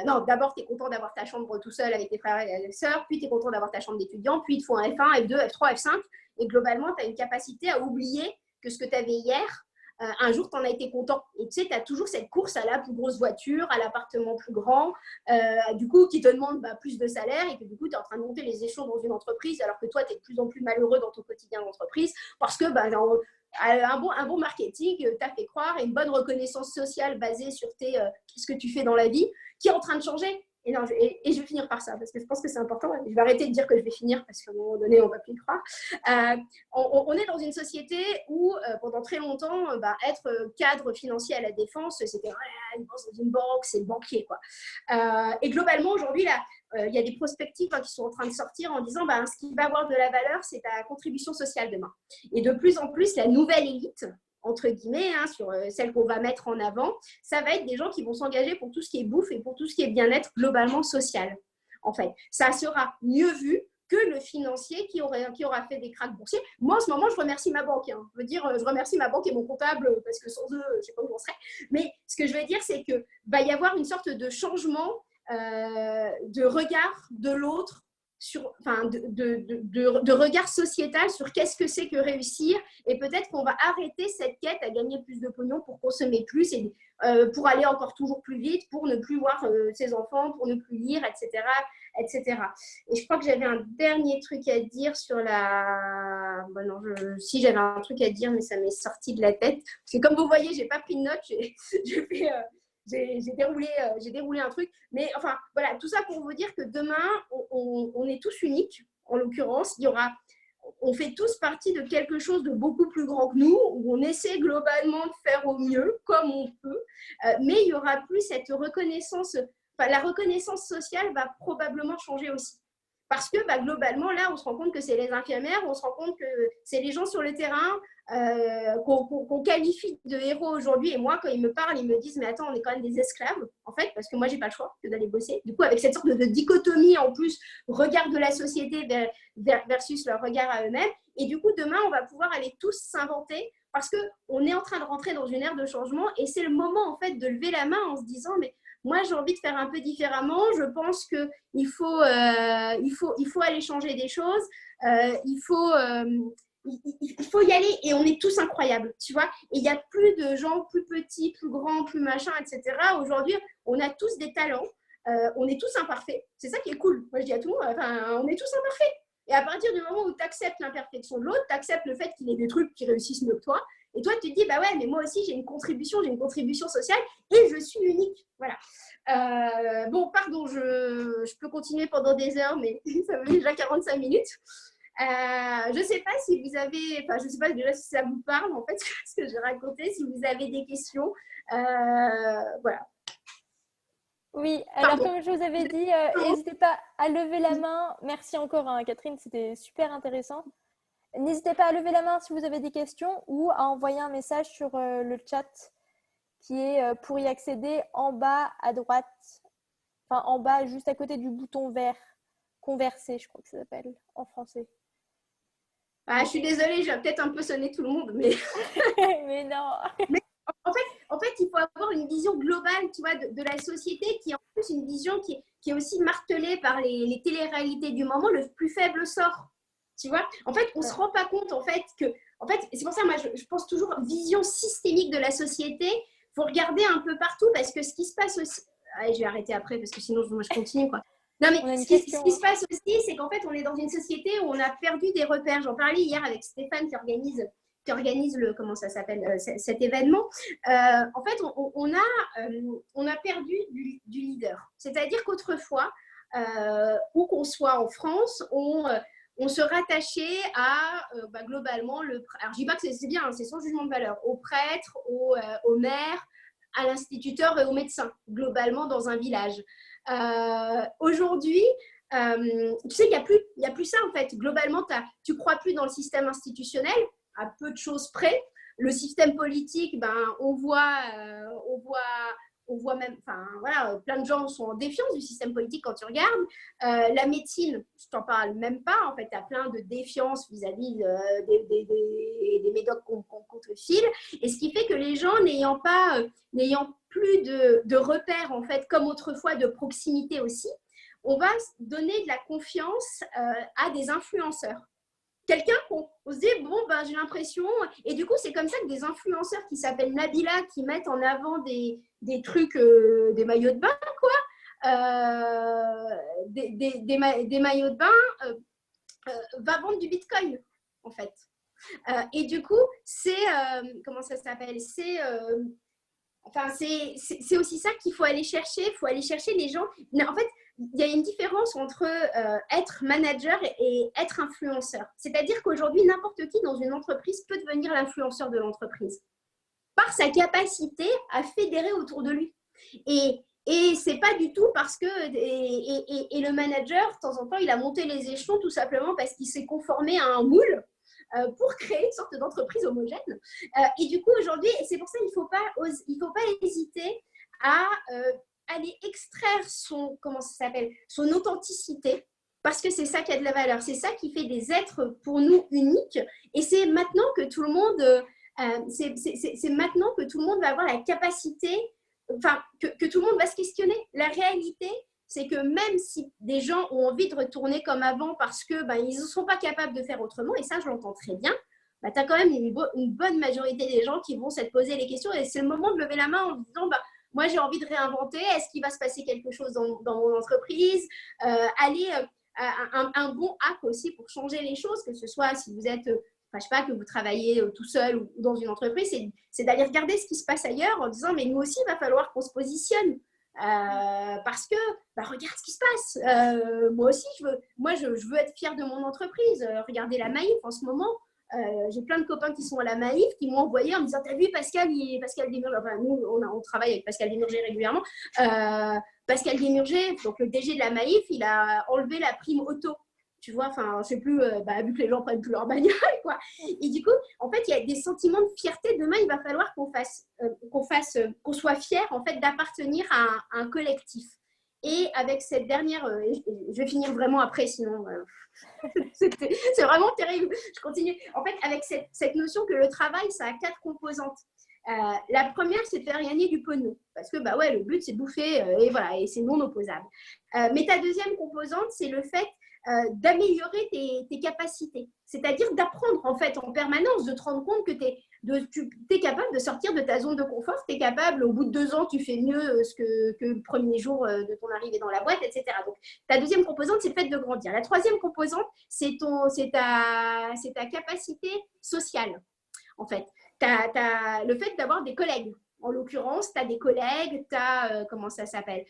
[SPEAKER 2] Non, d'abord, tu es content d'avoir ta chambre tout seul avec tes frères et sœurs, puis tu es content d'avoir ta chambre d'étudiant, puis il te faut un F1, F2, F3, F5. Et globalement, tu as une capacité à oublier que ce que tu avais hier, un jour, tu en as été content. Et tu sais, tu as toujours cette course à la plus grosse voiture, à l'appartement plus grand, du coup, qui te demande plus de salaire et que du coup, tu es en train de monter les échelons dans une entreprise alors que toi, tu es de plus en plus malheureux dans ton quotidien d'entreprise parce que un bon marketing t'a fait croire et une bonne reconnaissance sociale basée sur ce que tu fais dans la vie qui est en train de changer. Et je vais finir par ça, parce que je pense que c'est important. Je vais arrêter de dire que je vais finir, parce qu'à un moment donné, on ne va plus y croire. On est dans une société où, pendant très longtemps, être cadre financier à la défense, c'était une bosse dans une banque, c'est le banquier, quoi. Et globalement, aujourd'hui, là, il y a des prospectives qui sont en train de sortir en disant ce qui va avoir de la valeur, c'est ta contribution sociale demain. Et de plus en plus, la nouvelle élite, entre guillemets, sur celle qu'on va mettre en avant, ça va être des gens qui vont s'engager pour tout ce qui est bouffe et pour tout ce qui est bien-être globalement social. En fait, ça sera mieux vu que le financier qui aura fait des cracks boursiers. Moi, en ce moment, je remercie ma banque. Je veux dire, je remercie ma banque et mon comptable parce que sans eux, je ne sais pas où on serait. Mais ce que je veux dire, c'est qu'il va y avoir une sorte de changement de regard de l'autre, de regard sociétal sur qu'est-ce que c'est que réussir, et peut-être qu'on va arrêter cette quête à gagner plus de pognon pour consommer plus et pour aller encore toujours plus vite, pour ne plus voir ses enfants, pour ne plus lire, etc., etc. Et je crois que j'avais un dernier truc à dire sur la... non, si j'avais un truc à dire, mais ça m'est sorti de la tête. Parce que comme vous voyez, j'ai pas pris de notes, j'ai déroulé un truc. Mais enfin, voilà, tout ça pour vous dire que demain, on est tous uniques. En l'occurrence, on fait tous partie de quelque chose de beaucoup plus grand que nous, où on essaie globalement de faire au mieux, comme on peut. Mais il n'y aura plus cette reconnaissance. La reconnaissance sociale va probablement changer aussi. Parce que globalement, là, on se rend compte que c'est les infirmières, on se rend compte que c'est les gens sur le terrain qu'on qualifie de héros aujourd'hui. Et moi, quand ils me parlent, ils me disent « Mais attends, on est quand même des esclaves, en fait, parce que moi, j'ai pas le choix que d'aller bosser. » Du coup, avec cette sorte de dichotomie, en plus, regard de la société versus leur regard à eux-mêmes. Et du coup, demain, on va pouvoir aller tous s'inventer parce qu'on est en train de rentrer dans une ère de changement. Et c'est le moment, en fait, de lever la main en se disant « Mais moi, j'ai envie de faire un peu différemment. Je pense qu'il faut aller changer des choses. Il faut y aller et on est tous incroyables, tu vois. Et il n'y a plus de gens plus petits, plus grands, plus machin, etc. Aujourd'hui, on a tous des talents. On est tous imparfaits. C'est ça qui est cool. Moi, je dis à tout le monde, on est tous imparfaits. Et à partir du moment où tu acceptes l'imperfection de l'autre, tu acceptes le fait qu'il ait des trucs qui réussissent mieux que toi, et toi, tu te dis, ouais, mais moi aussi, j'ai une contribution sociale et je suis unique. Voilà. Bon, pardon, je peux continuer pendant des heures, mais ça fait déjà 45 minutes. Je ne sais pas si vous avez, je ne sais pas déjà si ça vous parle, en fait, ce que j'ai raconté, si vous avez des questions. Voilà.
[SPEAKER 1] Oui, alors comme je vous avais dit, n'hésitez pas à lever la main. Merci encore, Catherine, c'était super intéressant. N'hésitez pas à lever la main si vous avez des questions ou à envoyer un message sur le chat qui est pour y accéder en bas à droite, enfin en bas juste à côté du bouton vert, converser, je crois que ça s'appelle en français.
[SPEAKER 2] Je suis désolée, je vais peut-être un peu sonner tout le monde, mais...
[SPEAKER 1] mais non.
[SPEAKER 2] Mais en fait, il faut avoir une vision globale, tu vois, de la société qui est en plus une vision qui est aussi martelée par les téléréalités du moment, le plus faible sort. Tu vois, en fait, on ne se rend pas compte, en fait, que... En fait, c'est pour ça, moi, je pense toujours vision systémique de la société. Il faut regarder un peu partout parce que ce qui se passe aussi... Allez, je vais arrêter après parce que sinon, je continue, quoi. Non, mais ce qui se passe aussi, c'est qu'en fait, on est dans une société où on a perdu des repères. J'en parlais hier avec Stéphane qui organise comment ça s'appelle, cet événement, en fait, on a perdu du leader. C'est-à-dire qu'autrefois, où qu'on soit en France, on se rattachait à, globalement, alors je dis pas que c'est bien, hein, c'est sans jugement de valeur, au prêtre, au maire, à l'instituteur et au médecin, globalement dans un village. Aujourd'hui, tu sais, il y a plus ça en fait. Globalement, tu crois plus dans le système institutionnel, à peu de choses près. Le système politique, on voit même, enfin voilà, plein de gens sont en défiance du système politique quand tu regardes. La médecine, je t'en parle même pas. En fait, tu as plein de défiance vis-à-vis des médocs qu'on te file. Et ce qui fait que les gens n'ayant plus de repères, en fait, comme autrefois, de proximité aussi, on va donner de la confiance à des influenceurs. Quelqu'un qu'on se dit, bon, j'ai l'impression, et du coup, c'est comme ça que des influenceurs qui s'appellent Nabila, qui mettent en avant des trucs, des maillots de bain, quoi, des maillots de bain, va vendre du Bitcoin, en fait. Et du coup, comment ça s'appelle, c'est aussi ça qu'il faut aller chercher. Il faut aller chercher les gens. En fait, il y a une différence entre être manager et être influenceur. C'est-à-dire qu'aujourd'hui, n'importe qui dans une entreprise peut devenir l'influenceur de l'entreprise par sa capacité à fédérer autour de lui. Et c'est pas du tout parce que et le manager, de temps en temps, il a monté les échelons tout simplement parce qu'il s'est conformé à un moule pour créer une sorte d'entreprise homogène. Et du coup, aujourd'hui, c'est pour ça qu'il ne faut pas hésiter à aller extraire son authenticité, parce que c'est ça qui a de la valeur. C'est ça qui fait des êtres pour nous uniques. Et c'est maintenant que tout le monde, c'est maintenant que tout le monde va avoir la capacité, enfin, que tout le monde va se questionner. La réalité, c'est que même si des gens ont envie de retourner comme avant parce que ils ne sont pas capables de faire autrement, et ça, je l'entends très bien, tu as quand même une bonne majorité des gens qui vont se poser les questions. Et c'est le moment de lever la main en disant, moi, j'ai envie de réinventer. Est-ce qu'il va se passer quelque chose dans mon entreprise? Un bon hack aussi pour changer les choses, que ce soit si vous êtes, je sais pas, que vous travaillez tout seul ou dans une entreprise, c'est d'aller regarder ce qui se passe ailleurs en disant, mais nous aussi, il va falloir qu'on se positionne. Parce que regarde ce qui se passe. Moi aussi, je veux être fière de mon entreprise. Regardez la Maïf en ce moment. J'ai plein de copains qui sont à la Maïf qui m'ont envoyé en me disant, t'as vu Pascal Desmurger, enfin, nous on travaille avec Pascal Desmurger régulièrement. Pascal Desmurger, donc le DG de la Maïf, il a enlevé la prime auto. Tu vois, enfin, je sais plus, vu que les gens prennent plus leur bagnole, quoi. Et du coup, en fait, il y a des sentiments de fierté. Demain, il va falloir qu'on soit fier, en fait, d'appartenir à un collectif. Et avec cette dernière, je vais finir vraiment après, sinon, c'est vraiment terrible. Je continue. En fait, avec cette notion que le travail, ça a 4 composantes. La première, c'est de faire gagner du pognon. Parce que, le but, c'est de bouffer, et voilà, et c'est non opposable. Mais ta deuxième composante, c'est le fait d'améliorer tes capacités. C'est-à-dire d'apprendre en fait en permanence, de te rendre compte que tu es capable de sortir de ta zone de confort, tu es capable, au bout de 2 ans, tu fais mieux que le premier jour de ton arrivée dans la boîte, etc. Donc, ta deuxième composante, c'est le fait de grandir. La troisième composante, c'est ta capacité sociale, en fait. Le fait d'avoir des collègues. En l'occurrence, tu as des collègues, tu as, comment ça s'appelle,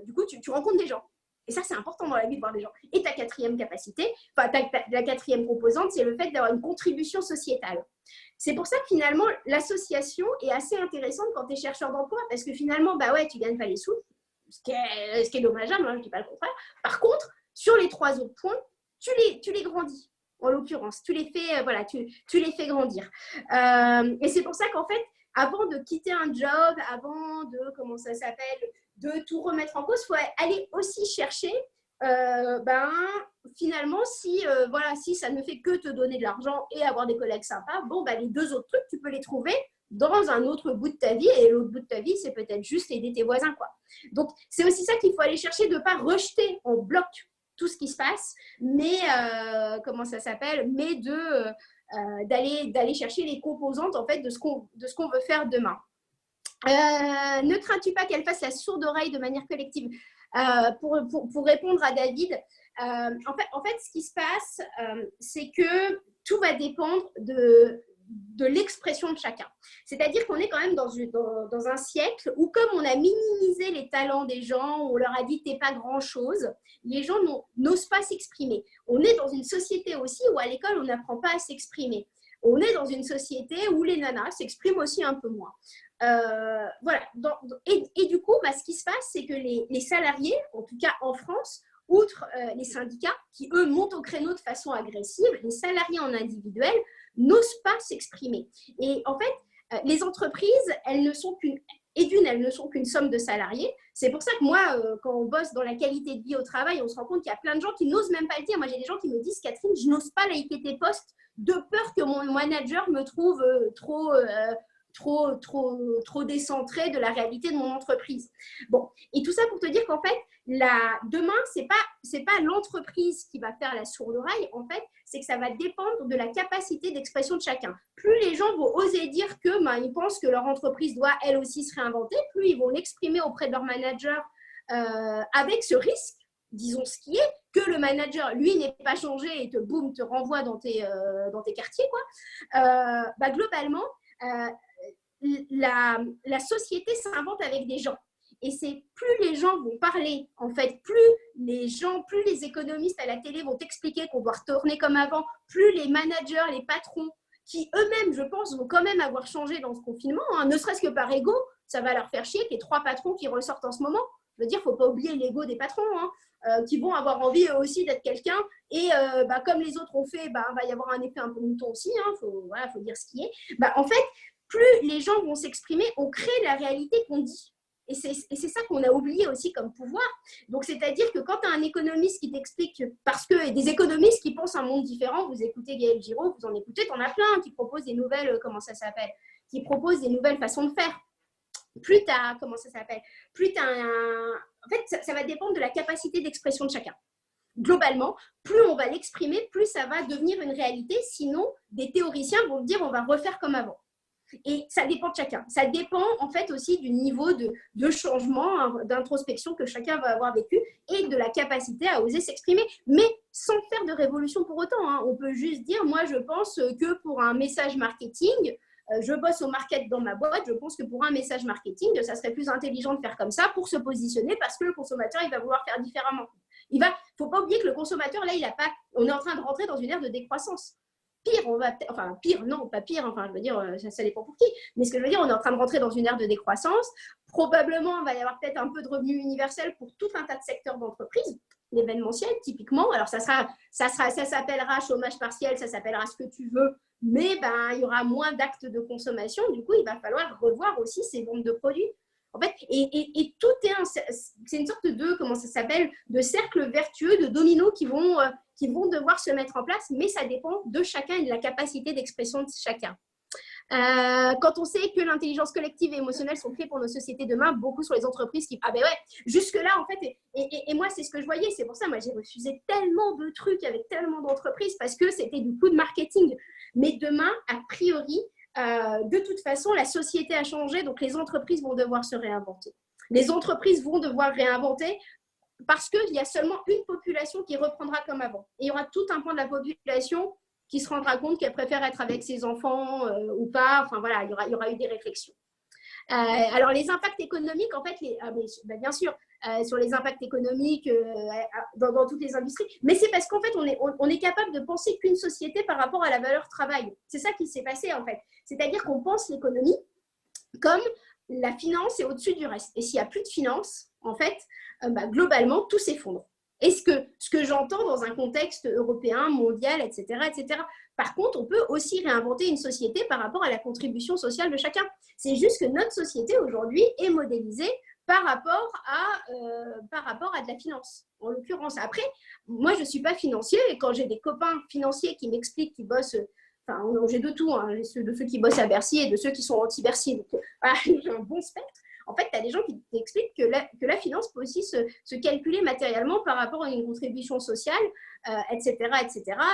[SPEAKER 2] du coup, tu rencontres des gens. Et ça, c'est important dans la vie de voir des gens. Et ta quatrième capacité, la quatrième composante, c'est le fait d'avoir une contribution sociétale. C'est pour ça que finalement, l'association est assez intéressante quand tu es chercheur d'emploi, parce que finalement, tu gagnes pas les sous, ce qui est dommageable, je ne dis pas le contraire. Par contre, sur les 3 autres points, tu les grandis, en l'occurrence. Tu les fais grandir. Et c'est pour ça qu'en fait, avant de quitter un job, avant de, de tout remettre en cause, il faut aller aussi chercher, finalement, si ça ne fait que te donner de l'argent et avoir des collègues sympas, les 2 autres trucs, tu peux les trouver dans un autre bout de ta vie, et l'autre bout de ta vie, c'est peut-être juste aider tes voisins, quoi. Donc, c'est aussi ça qu'il faut aller chercher, de ne pas rejeter en bloc tout ce qui se passe, mais d'aller chercher les composantes, en fait, de ce qu'on veut faire demain. Ne crains-tu pas qu'elle fasse la sourde oreille de manière collective? Pour répondre à David, en fait, ce qui se passe, c'est que tout va dépendre de l'expression de chacun. C'est-à-dire qu'on est quand même dans un siècle où, comme on a minimisé les talents des gens, on leur a dit t'es pas grand-chose, les gens n'osent pas s'exprimer. On est dans une société aussi où à l'école on n'apprend pas à s'exprimer. On est dans une société où les nanas s'expriment aussi un peu moins. Voilà. Et du coup, ce qui se passe, c'est que les salariés, en tout cas en France, outre les syndicats, qui eux montent au créneau de façon agressive, les salariés en individuel n'osent pas s'exprimer. Et en fait, les entreprises, elles ne sont qu'une somme de salariés. C'est pour ça que moi, quand on bosse dans la qualité de vie au travail, on se rend compte qu'il y a plein de gens qui n'osent même pas le dire. Moi, j'ai des gens qui me disent, Catherine, je n'ose pas liker tes posts de peur que mon manager me trouve trop décentré de la réalité de mon entreprise. Bon, et tout ça pour te dire qu'en fait, demain, c'est pas l'entreprise qui va faire la sourde oreille, en fait, c'est que ça va dépendre de la capacité d'expression de chacun. Plus les gens vont oser dire ils pensent que leur entreprise doit, elle aussi, se réinventer, plus ils vont l'exprimer auprès de leur manager avec ce risque, disons ce qui est, que le manager, lui, n'ait pas changé et te renvoie dans tes quartiers, quoi. Globalement, la société s'invente avec des gens. Et c'est plus les gens vont parler, en fait, plus les économistes à la télé vont t'expliquer qu'on doit retourner comme avant, plus les managers, les patrons, qui eux-mêmes, je pense, vont quand même avoir changé dans ce confinement, hein, ne serait-ce que par ego, ça va leur faire chier qu'il y ait 3 patrons qui ressortent en ce moment. Je veux dire, il ne faut pas oublier l'ego des patrons, hein, qui vont avoir envie eux aussi d'être quelqu'un. Et comme les autres ont fait, va y avoir un effet un peu mouton aussi, hein, faut dire ce qui est. En fait, plus les gens vont s'exprimer, on crée la réalité qu'on dit. Et c'est ça qu'on a oublié aussi comme pouvoir. Donc, c'est-à-dire que quand tu as un économiste qui t'explique, parce que des économistes qui pensent un monde différent, vous écoutez Gaël Giraud, vous en écoutez, tu en as plein qui proposent des nouvelles, qui proposent des nouvelles façons de faire. Plus tu as, en fait, ça va dépendre de la capacité d'expression de chacun. Globalement, plus on va l'exprimer, plus ça va devenir une réalité. Sinon, des théoriciens vont dire on va refaire comme avant. Et ça dépend de chacun. Ça dépend en fait aussi du niveau de changement, hein, d'introspection que chacun va avoir vécu et de la capacité à oser s'exprimer, mais sans faire de révolution pour autant, hein. On peut juste dire, moi je pense que pour un message marketing, je bosse au market dans ma boîte, je pense que pour un message marketing, ça serait plus intelligent de faire comme ça pour se positionner parce que le consommateur, il va vouloir faire différemment. Il faut pas oublier que le consommateur, là, on est en train de rentrer dans une ère de décroissance. Pire, non, pas pire, je veux dire, ça dépend pour qui, mais ce que je veux dire, on est en train de rentrer dans une ère de décroissance, probablement, il va y avoir peut-être un peu de revenu universel pour tout un tas de secteurs d'entreprise, l'événementiel, typiquement, alors ça s'appellera chômage partiel, ça s'appellera ce que tu veux, mais il y aura moins d'actes de consommation, du coup, il va falloir revoir aussi ces ventes de produits. En fait, et tout c'est une sorte de cercle vertueux, de dominos qui vont devoir se mettre en place, mais ça dépend de chacun et de la capacité d'expression de chacun. Quand on sait que l'intelligence collective et émotionnelle sont clés pour nos sociétés demain, beaucoup sur les entreprises qui... jusque-là, en fait, et moi, c'est ce que je voyais. C'est pour ça, moi, j'ai refusé tellement de trucs avec tellement d'entreprises parce que c'était du coup de marketing. Mais demain, a priori, de toute façon, la société a changé, donc les entreprises vont devoir se réinventer. Les entreprises vont devoir réinventer parce qu'il y a seulement une population qui reprendra comme avant. Et il y aura tout un pan de la population qui se rendra compte qu'elle préfère être avec ses enfants ou pas. Enfin voilà, il y aura eu des réflexions. Alors les impacts économiques, en fait, bien sûr, sur les impacts économiques dans toutes les industries, mais c'est parce qu'en fait, on est capable de penser qu'une société par rapport à la valeur travail. C'est ça qui s'est passé, en fait. C'est-à-dire qu'on pense l'économie comme la finance est au-dessus du reste. Et s'il n'y a plus de finance, en fait, globalement, tout s'effondre. Et ce que j'entends dans un contexte européen, mondial, etc., etc. Par contre, on peut aussi réinventer une société par rapport à la contribution sociale de chacun. C'est juste que notre société aujourd'hui est modélisée par rapport à de la finance, en l'occurrence. Après, moi, je ne suis pas financier et quand j'ai des copains financiers qui m'expliquent qu'ils bossent, j'ai de tout, hein, de ceux qui bossent à Bercy et de ceux qui sont anti-Bercy. Donc, j'ai un bon spectre. En fait, tu as des gens qui t'expliquent que la finance peut aussi se calculer matériellement par rapport à une contribution sociale, etc.,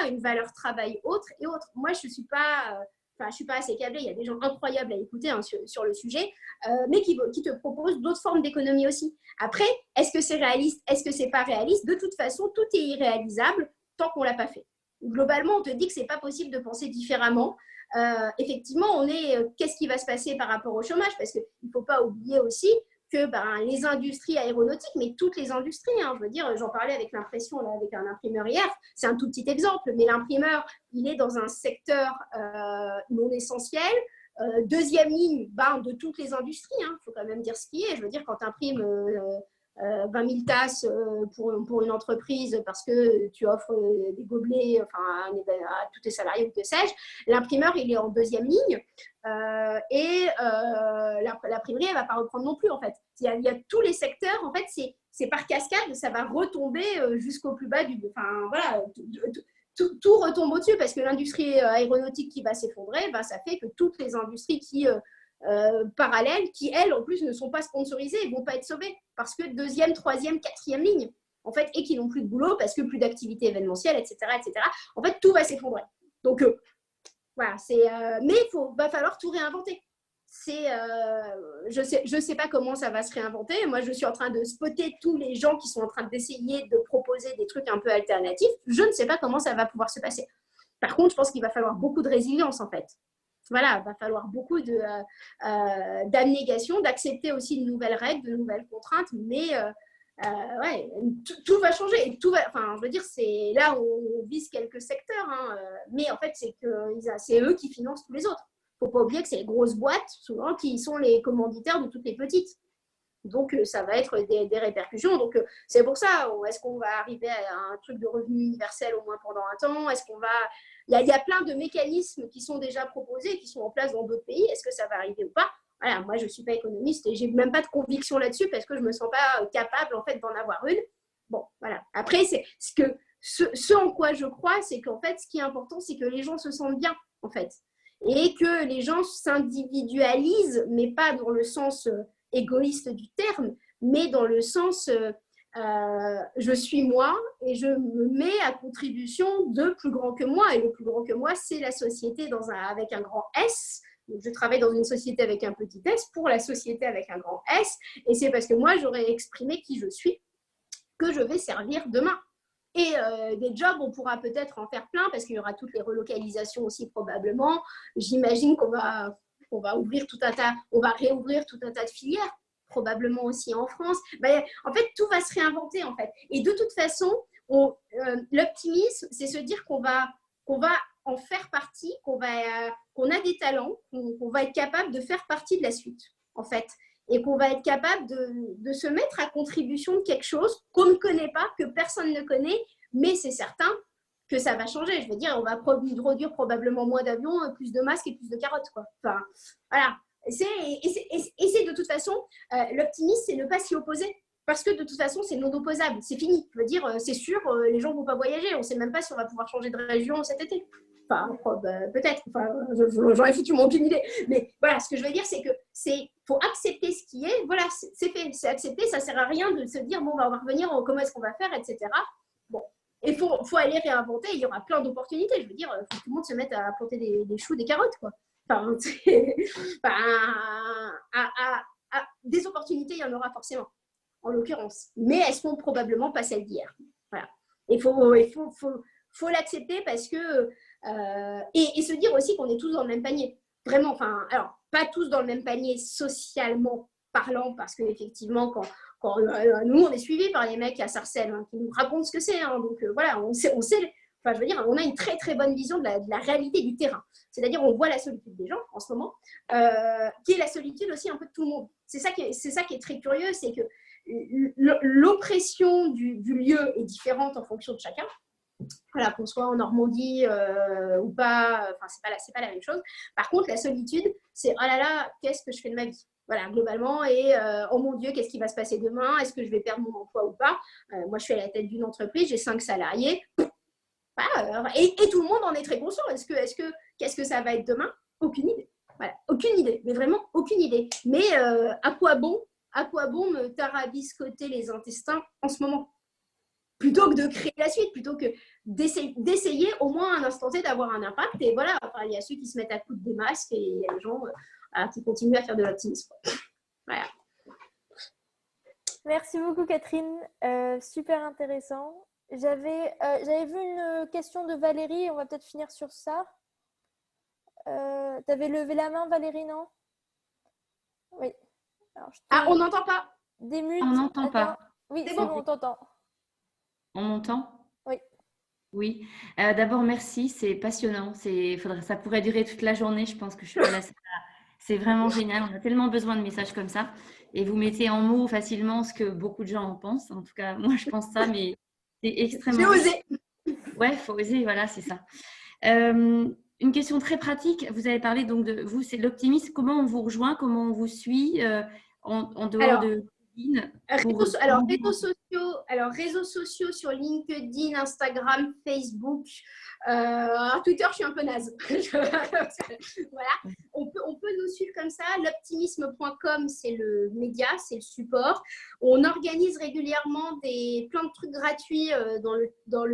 [SPEAKER 2] une valeur travail autre et autre. Moi, je ne suis pas assez câblée. Il y a des gens incroyables à écouter sur le sujet, mais qui te proposent d'autres formes d'économie aussi. Après, est-ce que c'est réaliste? Est-ce que c'est pas réaliste? De toute façon, tout est irréalisable tant qu'on ne l'a pas fait. globalement, on te dit que ce n'est pas possible de penser différemment. Effectivement, qu'est-ce qui va se passer par rapport au chômage? Parce qu'il ne faut pas oublier aussi que les industries aéronautiques, mais toutes les industries, hein, je veux dire, j'en parlais avec l'impression, là, avec un imprimeur hier, c'est un tout petit exemple, mais l'imprimeur, il est dans un secteur non essentiel. Deuxième ligne de toutes les industries, il faut quand même dire ce qui est. Je veux dire, quand tu imprimes 20 000 tasses pour une entreprise parce que tu offres des gobelets à tous tes salariés ou que sais-je, l'imprimeur, il est en deuxième ligne et l'imprimerie, elle ne va pas reprendre non plus, en fait. Il y a tous les secteurs, en fait, c'est par cascade, ça va retomber jusqu'au plus bas voilà, tout retombe au-dessus parce que l'industrie aéronautique qui va s'effondrer, ça fait que toutes les industries parallèles, qui elles en plus ne sont pas sponsorisées et ne vont pas être sauvées parce que deuxième, troisième, quatrième ligne, en fait, et qui n'ont plus de boulot parce que plus d'activité événementielle, etc., etc. En fait, tout va s'effondrer. Donc, voilà, mais va falloir tout réinventer. Je sais pas comment ça va se réinventer. Moi, je suis en train de spotter tous les gens qui sont en train d'essayer de proposer des trucs un peu alternatifs. Je ne sais pas comment ça va pouvoir se passer. Par contre, je pense qu'il va falloir beaucoup de résilience, en fait. Voilà, il va falloir beaucoup d'abnégation, d'accepter aussi de nouvelles règles, de nouvelles contraintes, mais ouais, tout va changer. Et je veux dire, c'est là où on vise quelques secteurs, mais en fait, c'est eux qui financent tous les autres. Il ne faut pas oublier que c'est les grosses boîtes, souvent, qui sont les commanditaires de toutes les petites. Donc, ça va être des répercussions. Donc, c'est pour ça, est-ce qu'on va arriver à un truc de revenu universel au moins pendant un temps? Est-ce qu'on va... Il y a plein de mécanismes qui sont déjà proposés, qui sont en place dans d'autres pays. Est-ce que ça va arriver ou pas? Voilà, moi, je ne suis pas économiste et je n'ai même pas de conviction là-dessus parce que je ne me sens pas capable, en fait, d'en avoir une. Bon, voilà. Après, ce en quoi je crois, c'est qu'en fait, ce qui est important, c'est que les gens se sentent bien, en fait. Et que les gens s'individualisent, mais pas dans le sens égoïste du terme, mais dans le sens je suis moi et je me mets à contribution de plus grand que moi. Et le plus grand que moi, c'est la société avec un grand S. Donc, je travaille dans une société avec un petit s pour la société avec un grand S. Et c'est parce que moi, j'aurais exprimé qui je suis que je vais servir demain. Et des jobs, on pourra peut-être en faire plein parce qu'il y aura toutes les relocalisations aussi probablement. J'imagine qu'on va ouvrir tout un tas, on va réouvrir tout un tas de filières, probablement aussi en France. En fait, tout va se réinventer en fait. Et de toute façon, l'optimisme, c'est se dire qu'on va en faire partie, qu'on a des talents, qu'on va être capable de faire partie de la suite en fait. Et qu'on va être capable de se mettre à contribution de quelque chose qu'on ne connaît pas, que personne ne connaît, mais c'est certain que ça va changer. Je veux dire, on va produire probablement moins d'avions, plus de masques et plus de carottes, quoi. Enfin, voilà. Et c'est de toute façon, l'optimisme, c'est ne pas s'y opposer. Parce que de toute façon, c'est non opposable. C'est fini. Je veux dire, c'est sûr, les gens ne vont pas voyager. On ne sait même pas si on va pouvoir changer de région cet été. Enfin, peut-être. Enfin, j'en ai foutument aucune idée. Mais voilà, ce que je veux dire, c'est que faut accepter ce qui est. Voilà, c'est fait, c'est accepté. Ça sert à rien de se dire, bon, on va revenir, comment est-ce qu'on va faire, etc. Bon. Et faut aller réinventer. Il y aura plein d'opportunités. Je veux dire, faut que tout le monde se mette à planter des choux, des carottes, quoi. Enfin, des opportunités, il y en aura forcément, en l'occurrence. Mais elles seront probablement pas celles d'hier. Voilà. Il faut l'accepter parce que et se dire aussi qu'on est tous dans le même panier. Vraiment, enfin, alors, pas tous dans le même panier socialement parlant, parce qu'effectivement, quand nous, on est suivis par les mecs à Sarcelles qui nous racontent ce que c'est. Donc, voilà, on sait, enfin, je veux dire, on a une très, très bonne vision de la réalité du terrain. C'est-à-dire, on voit la solitude des gens en ce moment, qui est la solitude aussi un peu de tout le monde. C'est ça qui est très curieux, c'est que l'oppression du lieu est différente en fonction de chacun. Voilà, qu'on soit en Normandie ou pas, enfin, c'est pas la même chose. Par contre, la solitude, c'est oh là là, qu'est-ce que je fais de ma vie? Voilà, globalement, et oh mon Dieu, qu'est-ce qui va se passer demain? Est-ce que je vais perdre mon emploi ou pas? Moi, je suis à la tête d'une entreprise, j'ai 5 salariés. Voilà, et tout le monde en est très conscient. Qu'est-ce que ça va être demain? Aucune idée. Voilà, aucune idée, mais vraiment aucune idée. Mais à quoi bon me tarabiscoter les intestins en ce moment? Plutôt que de créer la suite, plutôt que d'essayer au moins à un instant T d'avoir un impact. Et voilà, enfin, il y a ceux qui se mettent à coudre des masques et il y a les gens qui continuent à faire de l'optimisme. Voilà.
[SPEAKER 1] Merci beaucoup, Catherine. Super intéressant. J'avais vu une question de Valérie, on va peut-être finir sur ça. Tu avais levé la main, Valérie, non? Oui. Alors, je
[SPEAKER 2] Ah, on
[SPEAKER 1] te
[SPEAKER 2] n'entend pas.
[SPEAKER 1] démute.
[SPEAKER 3] On n'entend
[SPEAKER 1] Attends.
[SPEAKER 3] pas.
[SPEAKER 1] Oui,
[SPEAKER 2] C'est
[SPEAKER 1] c'est
[SPEAKER 2] bon.
[SPEAKER 1] bon, on t'entend.
[SPEAKER 3] On m'entend?
[SPEAKER 1] Oui.
[SPEAKER 3] Oui. D'abord, merci. C'est passionnant. Ça pourrait durer toute la journée. Je pense que je suis pas la seule. C'est vraiment génial. On a tellement besoin de messages comme ça. Et vous mettez en mots facilement ce que beaucoup de gens en pensent. En tout cas, moi, je pense ça, mais c'est
[SPEAKER 2] J'ai
[SPEAKER 3] extrêmement riche.
[SPEAKER 2] osé.
[SPEAKER 3] Ouais, faut oser. Voilà, c'est ça. Une question très pratique. Vous avez parlé donc de vous, c'est l'optimisme. Comment on vous rejoint? Comment on vous suit en dehors
[SPEAKER 2] Alors,
[SPEAKER 3] de LinkedIn pour
[SPEAKER 2] réseaux sociaux sur LinkedIn, Instagram, Facebook. Twitter, je suis un peu naze. Voilà. On peut nous suivre comme ça. L'optimisme.com, c'est le média, c'est le support. On organise régulièrement plein de trucs gratuits dans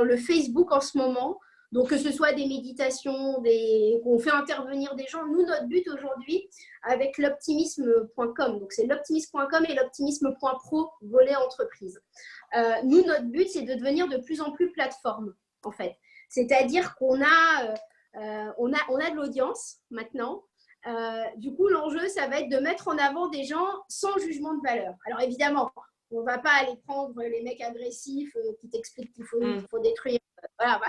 [SPEAKER 2] le Facebook en ce moment. Donc, que ce soit des méditations, qu'on fait intervenir des gens. Nous, notre but aujourd'hui, avec l'optimisme.com, donc c'est l'optimisme.com et l'optimisme.pro, volet entreprise. Nous, notre but, c'est de devenir de plus en plus plateforme, en fait. C'est-à-dire qu'on a de l'audience maintenant. Du coup, l'enjeu, ça va être de mettre en avant des gens sans jugement de valeur. Alors, évidemment, on ne va pas aller prendre les mecs agressifs qui t'expliquent qu'il faut détruire. Voilà.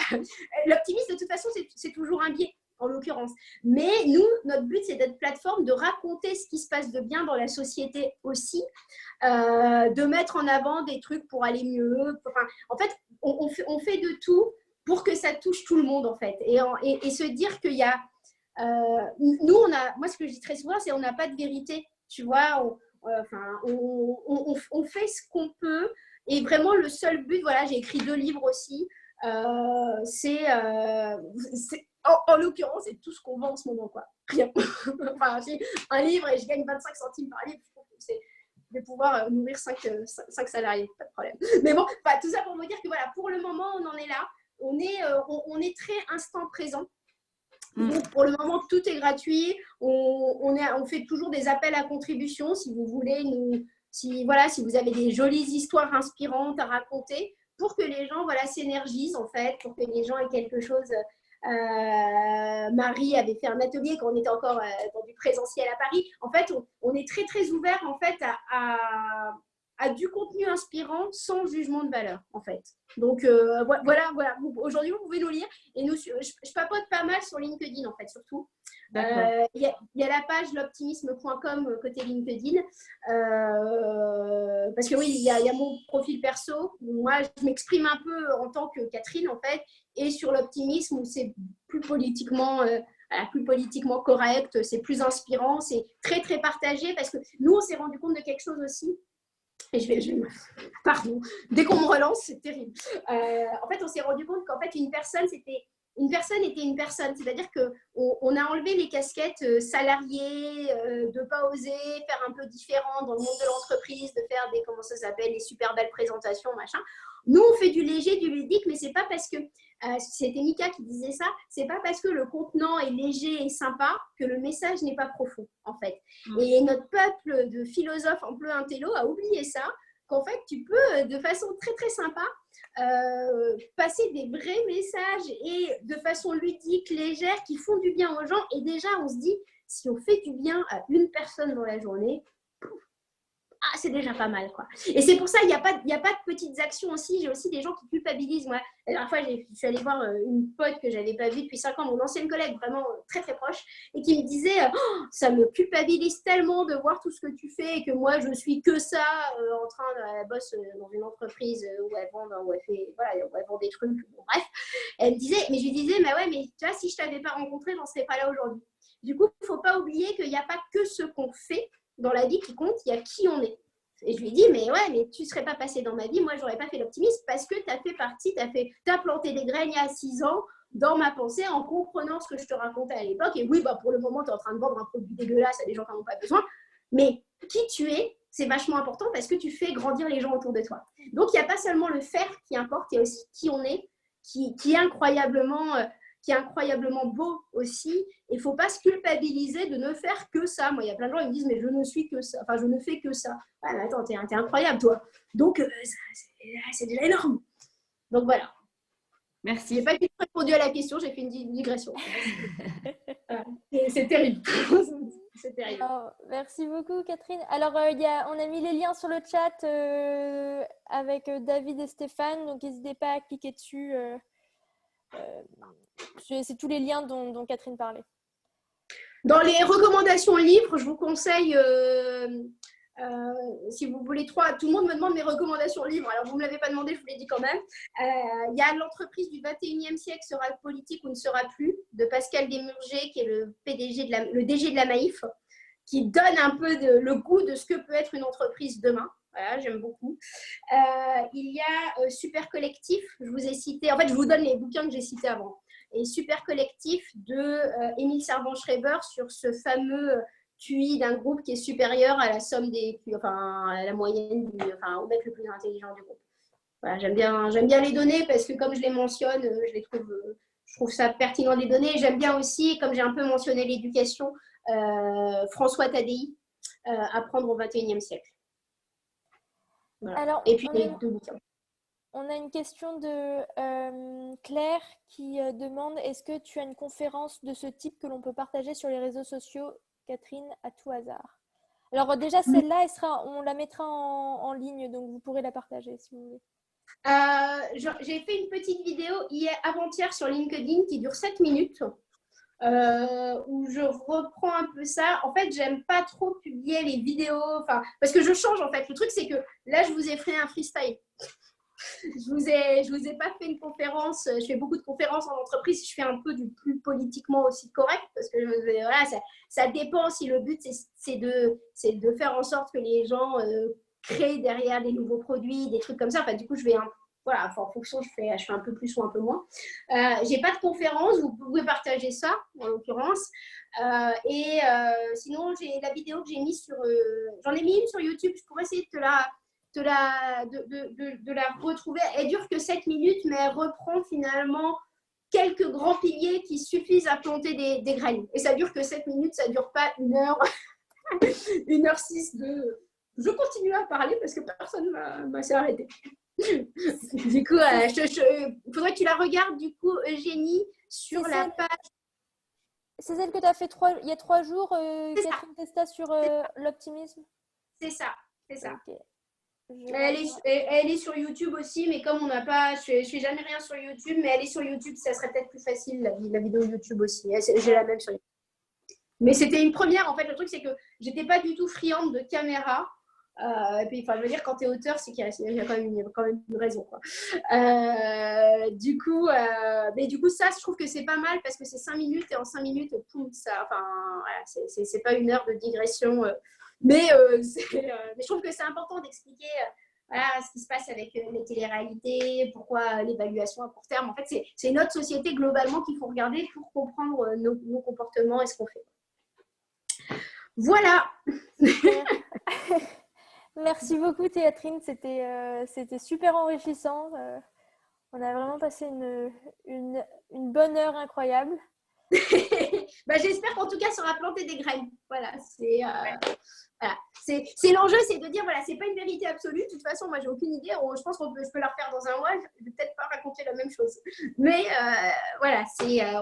[SPEAKER 2] L'optimisme, de toute façon, c'est toujours un biais, en l'occurrence. Mais nous, notre but, c'est d'être plateforme, de raconter ce qui se passe de bien dans la société aussi, de mettre en avant des trucs pour aller mieux. Enfin, en fait, on fait de tout pour que ça touche tout le monde, en fait. Et se dire qu'il y a… nous, moi, ce que je dis très souvent, c'est qu'on n'a pas de vérité. Tu vois, on fait ce qu'on peut. Et vraiment, le seul but, voilà, j'ai écrit 2 livres aussi. En l'occurrence, c'est tout ce qu'on vend en ce moment, quoi. Rien. Enfin, j'ai un livre et je gagne 25 centimes par livre. Je trouve que je vais pouvoir nourrir 5 salariés, pas de problème. Mais bon, tout ça pour vous dire que voilà, pour le moment, on en est là. On est très instant présent. Donc, pour le moment, tout est gratuit. On fait toujours des appels à contribution si vous voulez si vous avez des jolies histoires inspirantes à raconter, pour que les gens s'énergisent, en fait, pour que les gens aient quelque chose. Marie avait fait un atelier quand on était encore dans du présentiel à Paris. En fait, on est très, très ouvert en fait, à du contenu inspirant sans jugement de valeur, en fait. Donc, voilà. Aujourd'hui, vous pouvez nous lire. Et je papote pas mal sur LinkedIn, en fait, surtout. Il y a la page l'optimisme.com côté LinkedIn. Parce que oui, il y a mon profil perso. Moi, je m'exprime un peu en tant que Catherine, en fait. Et sur l'optimisme, où c'est plus politiquement correct, c'est plus inspirant, c'est très, très partagé. Parce que nous, on s'est rendu compte de quelque chose aussi. Et pardon, dès qu'on me relance, c'est terrible. En fait, on s'est rendu compte qu'en fait, une personne était une personne. C'est-à-dire qu'on a enlevé les casquettes salariés, de ne pas oser faire un peu différent dans le monde de l'entreprise, de faire les super belles présentations, machin. Nous, on fait du léger, du ludique, mais c'est pas parce que, c'était Mika qui disait ça, c'est pas parce que le contenant est léger et sympa que le message n'est pas profond, en fait. Et notre peuple de philosophes un peu intello a oublié ça, qu'en fait, tu peux, de façon très, très sympa, passer des vrais messages et de façon ludique, légère, qui font du bien aux gens. Et déjà, on se dit, si on fait du bien à une personne dans la journée, c'est déjà pas mal, quoi. Et c'est pour ça, il n'y a pas de petites actions aussi. J'ai aussi des gens qui culpabilisent. Moi, la dernière fois, je suis allée voir une pote que je n'avais pas vue depuis 5 ans, mon ancienne collègue, vraiment très, très proche, et qui me disait ça me culpabilise tellement de voir tout ce que tu fais et que moi, je suis que ça, en train de bosse dans une entreprise où elle vend des trucs. Bon, bref. Elle me disait, mais je lui disais, mais ouais, mais tu vois, si je ne t'avais pas rencontré, je n'en serais pas là aujourd'hui. Du coup, il ne faut pas oublier qu'il n'y a pas que ce qu'on fait dans la vie qui compte, il y a qui on est. Et je lui ai dit, mais tu ne serais pas passé dans ma vie, moi, je n'aurais pas fait l'optimisme parce que tu as fait partie, tu as planté des graines il y a 6 ans dans ma pensée en comprenant ce que je te racontais à l'époque. Et oui, pour le moment, tu es en train de vendre un produit dégueulasse à des gens qui n'en ont pas besoin. Mais qui tu es, c'est vachement important parce que tu fais grandir les gens autour de toi. Donc, il n'y a pas seulement le faire qui importe, il y a aussi qui on est, qui est incroyablement… qui est incroyablement beau aussi. Et il ne faut pas se culpabiliser de ne faire que ça. Moi, il y a plein de gens qui me disent, mais je ne suis que ça. Enfin, je ne fais que ça. Ouais, mais attends, t'es incroyable, toi. Donc, c'est déjà énorme. Donc, voilà.
[SPEAKER 3] Merci.
[SPEAKER 2] Je n'ai pas répondu à la question, j'ai fait une digression. C'est terrible. C'est terrible.
[SPEAKER 1] Alors, merci beaucoup, Catherine. Alors, on a mis les liens sur le chat avec David et Stéphane, donc n'hésitez pas à cliquer dessus. C'est tous les liens dont Catherine parlait.
[SPEAKER 2] Dans les recommandations livres, je vous conseille, si vous voulez tout le monde me demande mes recommandations livres, alors vous ne me l'avez pas demandé, je vous l'ai dit quand même. Il y a L'entreprise du 21e siècle sera politique ou ne sera plus, de Pascal Desmurger, qui est le DG de la Maïf, qui donne un peu le goût de ce que peut être une entreprise demain. Voilà, j'aime beaucoup. Il y a Super Collectif, je vous ai cité, en fait, je vous donne les bouquins que j'ai cités avant. Et Super Collectif de Émile Servan-Schreiber sur ce fameux QI d'un groupe qui est supérieur à la somme des QI, enfin à la moyenne, au mec le plus intelligent du groupe. Voilà, j'aime bien les données parce que comme je les mentionne, je trouve ça pertinent de les donner. J'aime bien aussi, comme j'ai un peu mentionné l'éducation, François Tadei, Apprendre au 21e siècle. Voilà.
[SPEAKER 1] Alors,
[SPEAKER 2] et puis les deux bouquins.
[SPEAKER 1] On a une question de Claire qui demande, est-ce que tu as une conférence de ce type que l'on peut partager sur les réseaux sociaux, Catherine, à tout hasard? Alors déjà, celle-là, on la mettra en ligne, donc vous pourrez la partager si vous voulez.
[SPEAKER 2] J'ai fait une petite vidéo avant-hier sur LinkedIn qui dure 7 minutes. Où je reprends un peu ça. En fait, j'aime pas trop publier les vidéos, parce que je change en fait. Le truc, c'est que là, je vous ai fait un freestyle. Je vous ai pas fait une conférence. Je fais beaucoup de conférences en entreprise. Je fais un peu du plus politiquement aussi correct parce que voilà, ça dépend si le but c'est de faire en sorte que les gens créent derrière des nouveaux produits, des trucs comme ça. Enfin, du coup, je vais voilà, en fonction, je fais un peu plus ou un peu moins. J'ai pas de conférence, vous pouvez partager ça, en l'occurrence. Sinon, j'ai la vidéo que j'ai mise sur... j'en ai mis une sur YouTube, je pourrais essayer de la retrouver. Elle dure que 7 minutes, mais elle reprend finalement quelques grands piliers qui suffisent à planter des graines. Et ça dure que 7 minutes, ça dure pas 1 heure, 1h06 de... Je continue à parler parce que personne m'a s'est arrêté. Du coup, il faudrait que tu la regardes, du coup, Eugénie, sur la page.
[SPEAKER 1] C'est celle que tu as fait il y a 3 jours, Catherine Testa, sur l'optimisme? C'est ça.
[SPEAKER 2] Okay. Elle est sur YouTube aussi, mais comme on n'a pas... Je fais jamais rien sur YouTube, mais elle est sur YouTube, ça serait peut-être plus facile, la vidéo YouTube aussi. J'ai la même sur YouTube. Mais c'était une première, en fait, le truc, c'est que j'étais pas du tout friande de caméra. Et puis, je veux dire, quand tu es auteur, c'est qu'il y a quand même une raison, quoi. Mais du coup, ça, je trouve que c'est pas mal parce que c'est 5 minutes et en 5 minutes, poum, ça, voilà, c'est pas 1 heure de digression. Mais je trouve que c'est important d'expliquer voilà, ce qui se passe avec les téléréalités, pourquoi l'évaluation à court terme. En fait, c'est notre société globalement qu'il faut regarder pour comprendre nos comportements et ce qu'on fait. Voilà.
[SPEAKER 1] Merci beaucoup, Catherine. C'était super enrichissant. On a vraiment passé une bonne heure incroyable.
[SPEAKER 2] J'espère qu'en tout cas, ça aura planté des graines. Voilà, c'est l'enjeu, c'est de dire, voilà, c'est pas une vérité absolue. De toute façon, moi, j'ai aucune idée. Je pense que je peux la refaire dans un mois. Je vais peut-être pas raconter la même chose. Mais voilà,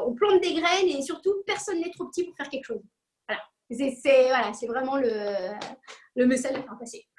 [SPEAKER 2] on plante des graines et surtout, personne n'est trop petit pour faire quelque chose. Voilà, c'est vraiment le message à faire passer.